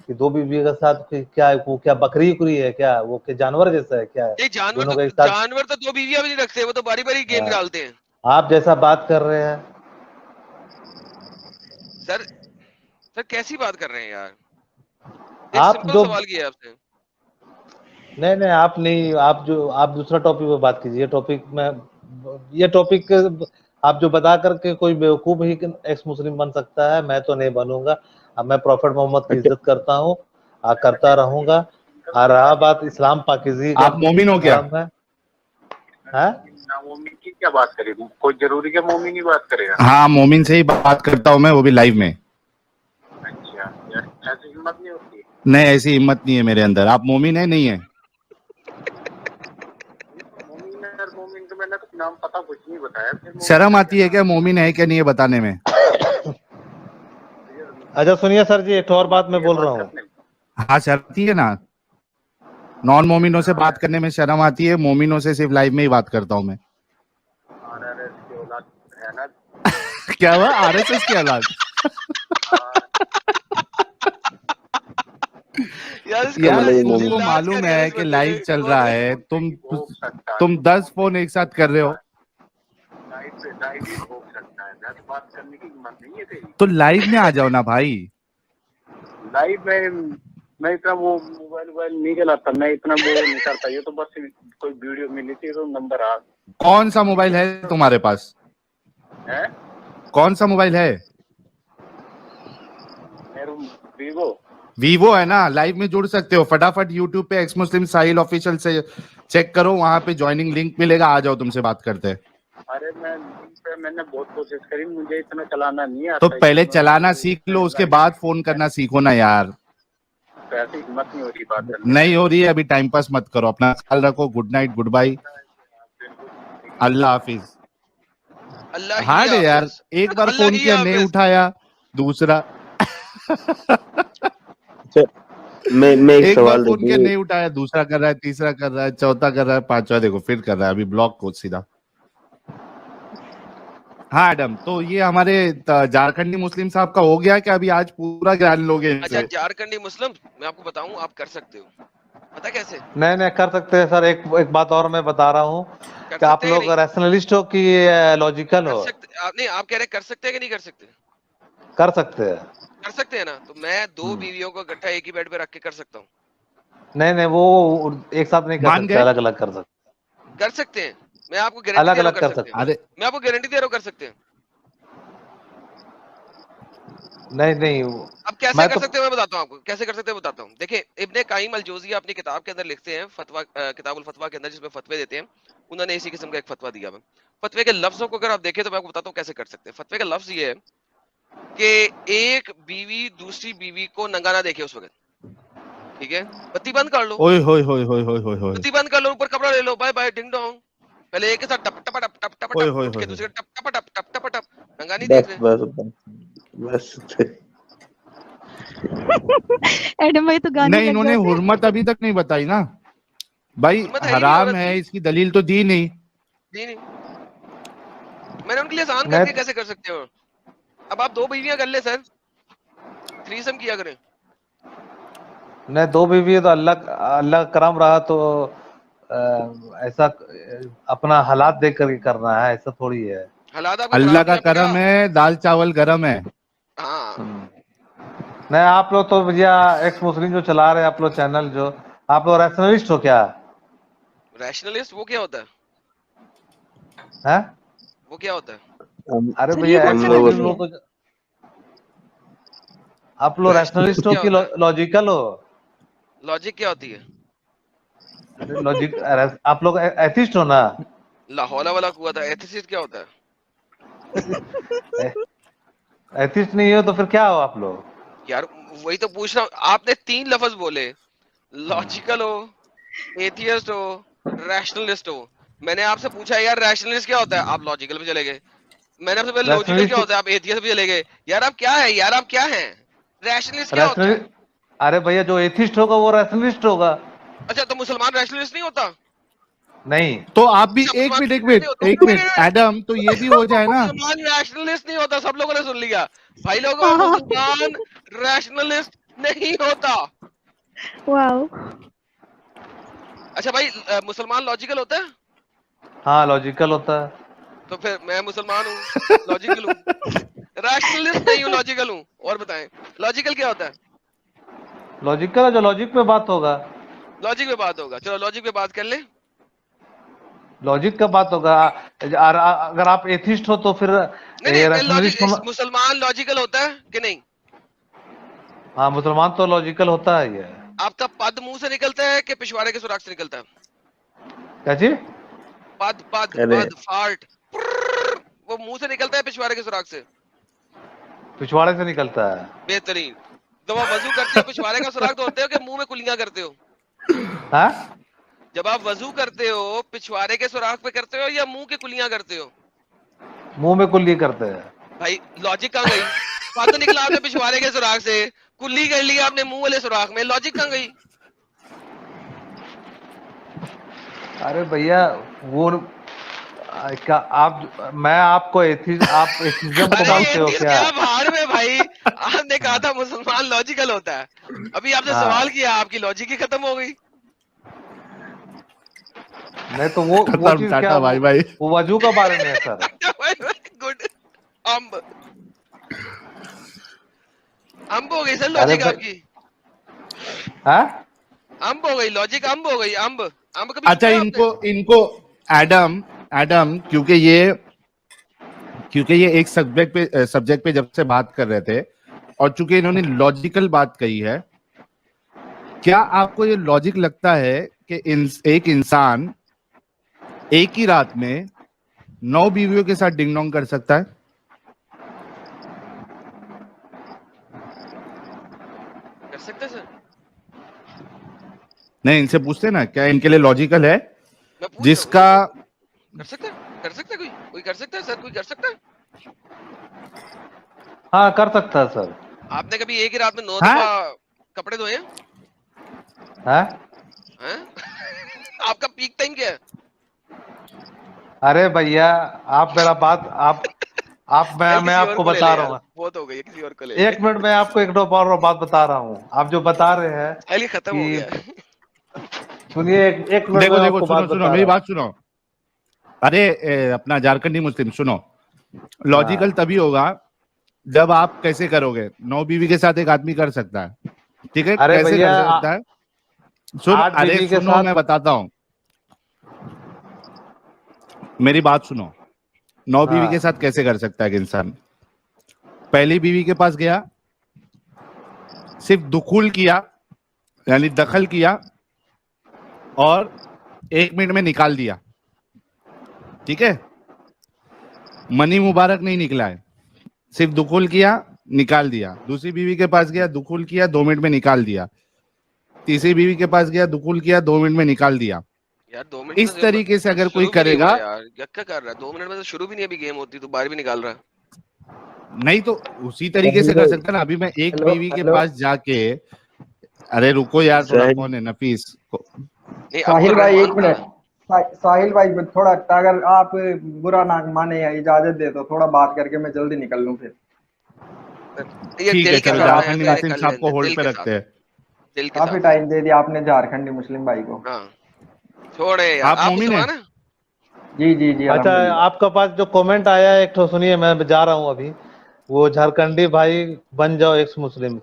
कि 2 बीवी के साथ क्या है, वो क्या बकरी उकरी है क्या? वो क्या जानवर जैसा है क्या? नहीं दोनों का एक साथ। जानवर तो 2 बीवियां भी नहीं रखते, वो तो बारी बारी गेम हाँ। डालते हैं। आप जैसा बात कर रहे हैं। सर कैसी बात कर रहे हैं यार? एक आप सिंपल जो सवाल किया आपसे। नहीं आप दूसरा टॉपिक पे बात कीजिए। ये टॉपिक आप जो बता करके कोई बेवकूफ ही एक्स मुस्लिम बन सकता है, मैं तो नहीं बनूंगा। अब मैं प्रॉफेट मोहम्मद की इज्जत करता हूँ, करता रहूंगा। और रहा बात इस्लाम पाकीज़ी का, आप मोमिन हो क्या? धर्म है। हैं? मोमिन की क्या बात करेगा? कोई जरूरी क्या मोमिन ही बात करेगा? हाँ, मोमिन से ही बात करता हूँ मैं, वो भी लाइव में। अच्छा यार, ऐसी हिम्मत नहीं होती। नहीं, ऐसी हिम्मत नहीं है मेरे अंदर। आप मोमिन है नहीं है? मोमिन तो मैंने तो नाम पता कुछ नहीं बताया। शर्म आती है क्या मोमिन है क्या नहीं है बताने में? अच्छा सुनिए सर जी, एक और बात मैं बोल रहा हूँ। हाँ, शर्म आती है ना। नॉन मोमिनों से बात करने में शर्म आती है, मोमिनों से सिर्फ लाइव में ही बात करता हूँ मैं। आरएसएस की औलाद है ना? क्या हुआ? आरएसएस की औलाद? यार तुमको मालूम है कि लाइव चल रहा है, तुम 10 फोन एक साथ कर रहे हो, बात करने की हिम्मत नहीं है तेरी। तो लाइव में आ जाओ ना भाई। लाइव में मैं इतना वो मोबाइल नहीं चलाता, मैं इतना वो नहीं करता। ये तो बस कोई वीडियो मिली थी तो नंबर आ। कौन सा मोबाइल है तुम्हारे पास? है कौन सा मोबाइल है? मेरे वीवो। वीवो है ना, लाइव में जुड़ सकते हो। फटाफट यूट्यूब पे एक्स मुस्लिम साहिल ऑफिशियल से चेक करो, वहां पे ज्वाइनिंग लिंक मिलेगा, आ जाओ, तुमसे बात करते हैं। अरे मैंने बहुत कोशिश करी, मुझे इतना चलाना नहीं आता। तो पहले चलाना सीख लो, उसके बाद फोन करना सीखो ना यार। ऐसी हिम्मत नहीं हो रही बात करने। नहीं हो रही है अभी, टाइम पास मत करो, अपना ख्याल रखो। गुड नाइट, गुड बाय, अल्लाह हाफिज। अल्लाह ही हार्ड है यार, हाफिज। एक बार अल्लाह फोन ही किया नहीं हाफिज। उठाया, दूसरा मैं एक एक बार सवाल फोन किया देखिए, नहीं उठाया, दूसरा कर रहा है, तीसरा कर रहा है, चौथा कर रहा है, पांचवा देखो फिर कर रहा है, अभी ब्लॉक को सीधा। हाँ एडम, तो ये हमारे झारखंडी मुस्लिम साहब का हो गया कि अभी आज पूरा ज्ञान लोगे अच्छा, इनसे? झारखंडी मुस्लिम मैं आपको बताऊं, आप कर सकते हो। पता कैसे नहीं कर सकते हैं सर। एक बात और मैं बता रहा हूँ कर कि आप सकते हैं कि लोग नहीं? रैशनलिस्ट हो कि लॉजिकल कर हो? सकते नहीं, आप कह रहे कर सकते हैं कि नहीं कर सकते? कर सकते हैं। कर सकते हैं ना, तो मैं 2 बीवियों को इकट्ठा एक ही बेड पे रख के कर सकता हूँ। नहीं वो एक साथ नहीं कर मान सकते, गए? अलग अलग कर सकते। कर सकते हैं, मैं आपको गारंटी अलग दे रहा अलग हूँ कर कर सकते सकते हैं। अरे मैं आपको गारंटी दे रहा हूँ कर सकते हैं। नहीं अब कैसे मैं कर तो सकते हैं मैं बताता हूँ आपको, कैसे कर सकते हैं बताता हूँ। देखिए, इब्ने कायिम अल जौजिया अपनी किताब के अंदर लिखते हैं, फतवा किताबुल फतवा के अंदर, जिसमें फतवे देते हैं। उन्होंने इसी किस्म का एक फतवा दिया है। फतवे के लफ्जों को अगर आप देखें तो मैं आपको बताता हूँ कैसे कर सकते हैं। फतवे का लफ्ज ये है कि एक बीवी दूसरी बीवी को नंगा ना देखे उस वक्त, ठीक है? बत्ती बंद कर लो, ओए होए होए होए होए होए होए बत्ती बंद कर लो, ऊपर कपड़ा ले लो, बाय बाय डिंग डोंग। पहले एक के साथ टप टप टप टप टप होए टप, होए उठ के होए दूसरे टप टप टप टप टप टप, नंगा नहीं बस देख रहे। बस बस। एडम भाई तो गाने नहीं, लग इन्होंने जाते हैं। हुर्मत अभी तक नहीं बताई ना भाई। हिम्मत है ही नहीं हराम औरत है, की, इसकी दलील तो दी नहीं। दी नहीं। मैंने उनके लिए आसान मैं करके कैसे कर सकते हो। अब आप 2 बीवियां कर ले सर, थ्रीसम किया करें। नहीं 2 बीवी है तो अल्लाह अल्लाह का करम रहा तो ऐसा अपना हालात देख करके करना है, ऐसा थोड़ी है। हालात आपके अल्लाह खराब का नहीं है करम क्या? है, दाल चावल गरम है। हाँ, नहीं आप लोग तो भैया एक्स मुस्लिम जो चला रहे हैं आप लोग चैनल, जो आप लोग रैशनलिस्ट हो क्या? रैशनलिस्ट वो क्या होता है? हैं? वो क्या होता है? अरे सर ये भैया कौन एक्स सा हम लोग मुस्लिम कंट्री है? लोग तो आप लोग रैशनलिस्ट हो क्या कि होता है? लॉजिकल हो? लॉजिक क्या होती है? अरे लॉजिक, आप लोग एथिस्ट हो ना? लाहौला वाला कुआ था। एथिसिस्ट क्या होता है? एथिस्ट नहीं हो तो फिर क्या हो आप लोग? यार वही तो पूछ रहा हूँ, आपने 3 लफ्ज बोले, लॉजिकल हो, एथियस्ट हो, रैशनलिस्ट हो। मैंने आपसे पूछा यार रैशनलिस्ट क्या होता है, आप लॉजिकल पे चले गए। मैंने आपसे पहले लॉजिकल क्या रैशनलिस्ट होता है, आप एथियस्ट पे चले गए। यार आप क्या है यार, आप क्या हैं? रैशनलिस्ट क्या होता है? रैशनलिस्ट, अरे भैया जो एथिस्ट होगा वो रैशनलिस्ट होगा। अच्छा, तो मुसलमान रैशनलिस्ट नहीं होता? नहीं तो आप भी अच्छा, एक मुसलमान मिनट, एक नहीं होता? मिनट एडम, तो ये भी हो जाए ना। मुसलमान रैशनलिस्ट नहीं होता, सब लोगों ने सुन लिया भाई लोगों। हाँ। मुसलमान रैशनलिस्ट नहीं होता। वाओ। अच्छा भाई, मुसलमान लॉजिकल होता है? हाँ लॉजिकल होता है। तो फिर मैं मुसलमान हूँ, लॉजिकल हूँ। रैशनलिस्ट नहीं हूँ, लॉजिकल हूँ। और बताएं लॉजिकल क्या होता है? लॉजिकल है जो लॉजिक पे बात होगा। लॉजिक पे बात होगा, चलो लॉजिक पे बात कर ले। लॉजिक का बात होगा। अगर आप एथिस्ट हो तो फिर नहीं मैं रैशनलिस्ट लॉजिक, मुसलमान लॉजिकल होता है कि नहीं? हाँ मुसलमान तो लॉजिकल होता है। ये आपका पद मुंह से निकलता है कि पिछवाड़े के सुराख से निकलता है? क्या चीज? पद पद अरे पद फार्ट, वो मुंह से निकलता है पिछवाड़े के सुराख से? पिछवाड़े से निकलता है। बेहतरीन। जब आप वजू करते हो पिछवाड़े का सुराख धोते हो कि मुंह में कुलियां करते हो? हाँ जब आप वजू करते हो पिछवाड़े के सुराख पे करते हो या मुंह की कुलियां करते हो? मुंह में कुल्ली करते हैं। भाई लॉजिक कहाँ गई? पद निकला आपने पिछवाड़े के सुराख से, कुल्ली कर ली आपने मुंह वाले सुराख में, लॉजिक कहाँ गई? अरे भैया वो क्या आप, मैं आपको आप एथिज्म को अरे मानते हो एथियस्ट क्या? क्या भाड़ में भाई, आपने कहा था मुसलमान लॉजिकल होता है, अभी आपने हाँ। सवाल किया, आपकी लॉजिक ही खत्म हो गई। नहीं तो वो चीज क्या, टाटा भाई भाई। वो वजू का बारे में है सर। गुड। अम्ब अम्ब हो गई सर अरे लॉजिक भाई- आपकी। हाँ अम्ब हो गई लॉजिक, अम्ब हो गई, अम्ब अम्ब कभी अच्छा, सुना आपने? इनको एडम क्योंकि ये एक सब्जेक्ट पे जब से बात कर रहे थे और चूंकि इन्होंने लॉजिकल बात कही है, क्या आपको ये लॉजिक लगता है कि एक इंसान एक ही रात में 9 बीवियों के साथ डिंग डोंग कर सकता है? कर सकते सर? नहीं, इनसे पूछते ना क्या इनके लिए लॉजिकल है मैं पूछ जिसका रहा हूँ, कर सकता है? कर सकता है कोई कर सकता है सर? कोई कर सकता है? हाँ कर सकता है सर। आपने कभी एक ही रात में 9 हाँ? दफा कपड़े धोए हैं? हाँ हैं? आपका पीक टाइम क्या है? अरे भैया आप मेरा बात आप मैं किसी और आपको को ले बता ले रहा यार, हूँ। बहुत हो गई है, किसी और को ले ले। 1 मिनट में आपको एक दो और बात बता रहा हूँ। आप जो बता रहे हैं अली खत्म हो कि गया। सुनिए, एक मिनट में देखो आपको बात सुनो बता मेरी रहा हूँ। बात सुनो। अरे अपना झारखंडी मुस्लिम सुनो, लॉजिकल तभी होगा जब आप कैसे करोगे। 9 बीवी के साथ एक आदमी कर सकता है, ठीक है? अरे कैसे भैया कर सकता है? सुन, 8 अरे बीवी के सुनो साथ मैं बताता हूँ, मेरी बात सुनो। 9 बीवी के साथ कैसे कर सकता है एक इंसान? पहली बीवी के पास गया, सिर्फ दुखुल किया यानी दखल किया और 1 मिनट में निकाल दिया, ठीक है? मनी मुबारक नहीं निकला है, सिर्फ दुखुल किया निकाल दिया। दूसरी बीवी के पास गया, दुखुल किया 2 मिनट में निकाल दिया। तीसरी बीवी के पास गया, दुखुल किया 2 मिनट में निकाल दिया। यार 2 मिनट इस तरीके से अगर कोई शुरू भी नहीं करेगा, हुआ यार, यक्का कर रहा है। 2 मिनट में तो शुरू भी नहीं अभी गेम होती, तो बाहर भी निकाल रहा है। नहीं तो उसी तरीके से कर सकता है ना। अभी मैं एक बीवी के पास जाके, अरे रुको यार थोड़ा, कौन है नफीस नहीं, साहिल अब्दुल भाई रहमान एक मिनट, साहिल भाई थोड़ा, अगर आप बुरा ना माने या इजाजत दे तो थोड़ा बात करके मैं जल्दी निकल लूं फिर। ये ठीक दिल है, के चलो साथ झारखंडी है, मुस्लिम कर साहब को लेंगे, होल्ड दिल पे के रखते हैं। दिल के काफी साथ। टाइम दे दिया आपने झारखंडी मुस्लिम भाई को। हाँ छोड़े यार, आप आप मोमिन हैं? मुसलमान हैं? जी जी जी अच्छा, अल्हम्दुलिल्लाह। आपका पास जो कमेंट आया है एक तो सुनिए, मैं जा रहा हूँ अभी। वो झारखंडी भाई बन जाओ एक्स मुस्लिम,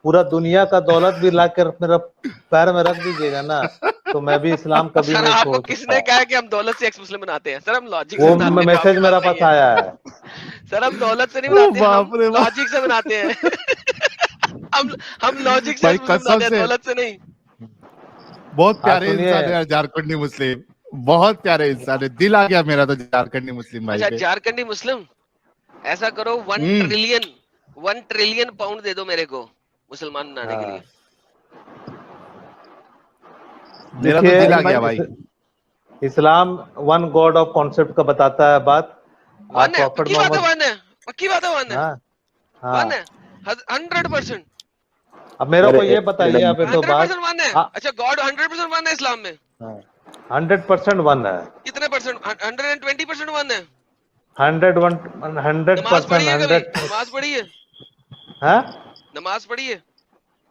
पूरा दुनिया का दौलत भी ला कर मेरा पैर में रख दीजिएगा ना, तो मैं भी इस्लाम कभी सर नहीं आपको छोड़ किसने सकता। कहा कि हम दौलत से एक्स मुस्लिम बनाते हैं? सर हम लॉजिक से वो बनाते हैं, मैसेज आपकी मेरा बात पास सही है। आया है। सर हम दौलत से नहीं ओ बनाते, हम बाप रे बाप। लॉजिक से बनाते हैं। हम लॉजिक से भाई एक्स मुस्लिम कसम बनाते हैं, से दौलत से नहीं। बहुत हाँ प्यारे सुनिए, इंसान है यार झारखंडी मुस्लिम, बहुत प्यारे इंसान है। दिल आ गया मेरा तो झारखंडी मुस्लिम भाई अच्छा पे। झारखंडी मुस्लिम, ऐसा करो 1 ट्रिलियन पाउंड दे दो मेरे को मुसलमान बनाने के लिए। मेरा तो दिल आ गया भाई। इस्लाम वन गॉड ऑफ कॉन्सेप्ट का बताता है बात। वन है, प्रॉफिट पक्की बात है, मोहम्मद, वन है, पक्की बात है, वन है, हाँ वन हाँ। है 100%। अब मेरे को ये बताइए, अब तो बात 100% वन है। हाँ। अच्छा गॉड 100% वन है इस्लाम में? 100% वन है, कितने परसेंट? 120% वन है। 100% नमाज पढ़ी है कभी? 100%। नमाज पढ़ी है? हाँ, नमाज पढ़ी है?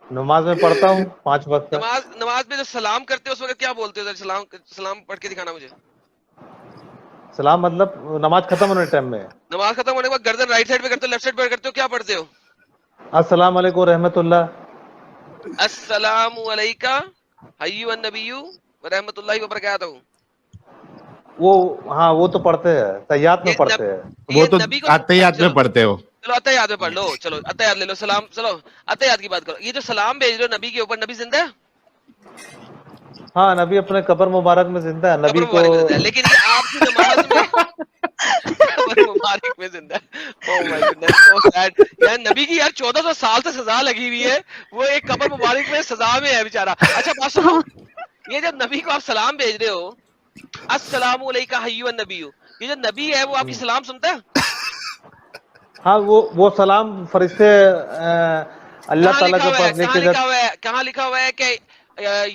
नमाज में पढ़ता हूँ 5 वक्त का। नमाज में जो सलाम करते हो उस वक्त क्या बोलते हो? सलाम पढ़ के दिखाना मुझे। सलाम मतलब नमाज खत्म होने टाइम में नमाज खत्म होने के बाद गर्दन राइट साइड पे करते हो, लेफ्ट साइड पे करते हो, क्या पढ़ते हो? अस्सलाम वालेकुम रहमतुल्लाह। अस्सलामु अलैका अय्युहन नबिय्यु व रहमतुल्लाहि व बरकातहू। वो हाँ, वो तो पढ़ते हैं, तैयात में पढ़ते हैं। वो तो नबी को अत्तहियात में पढ़ते हो। चलो अत्तहियात में पढ़ लो, चलो अत्तहियात ले लो, सलाम, चलो अत्तहियात की बात करो। ये जो सलाम भेज रहे हो नबी के ऊपर, नबी जिंदा है? हाँ, नबी अपने कब्र मुबारक में जिंदा है। नबी कब्र को मुबारक में जिंदा है, लेकिन ये आपकी नमाज में कब्र मुबारक में जिंदा है। Oh my goodness, so sad यार। नबी की यार 1400 साल से सजा लगी हुई है, वो एक कब्र मुबारक में सजा में है बेचारा। अच्छा बात सुनो, ये जब नबी को आप सलाम भेज रहे हो, अस्सलामु अलैका अय्युहन नबिय्यु, ये जो नबी है वो आपकी सलाम सुनता है? हाँ, वो सलाम फरिश्ते अल्लाह ताला के पास लेके कहाँ लिखा हुआ है कि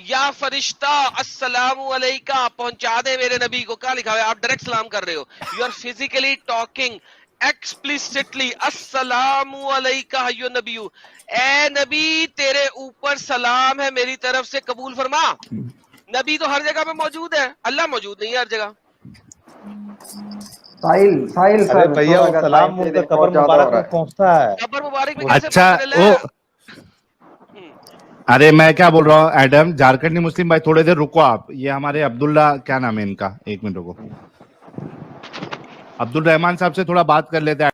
या फरिश्ता अस्सलामु अलैका पहुंचा दे मेरे नबी को? कहाँ लिखा हुआ है? आप डायरेक्ट सलाम कर रहे हो, you are physically talking explicitly अस्सलामु अलैका अय्युहन नबिय्यु। ए नबी तेरे ऊपर सलाम है मेरी तरफ से, कबूल फरमा। नबी तो हर जगह पे मौजूद है, अल्लाह मौजूद नहीं है हर जगह। साहिल अरे भैया वो सलाम उनका कब्र मुबारक में पहुंचता है। कब्र मुबारक में अच्छा कैसे? अरे मैं क्या बोल रहा हूँ एडम, झारखंडी मुस्लिम भाई थोड़ी देर रुको आप। ये हमारे अब्दुल्ला, क्या नाम है इनका, एक मिनट रुको, अब्दुल रहमान साहब से थोड़ा बात कर लेते हैं।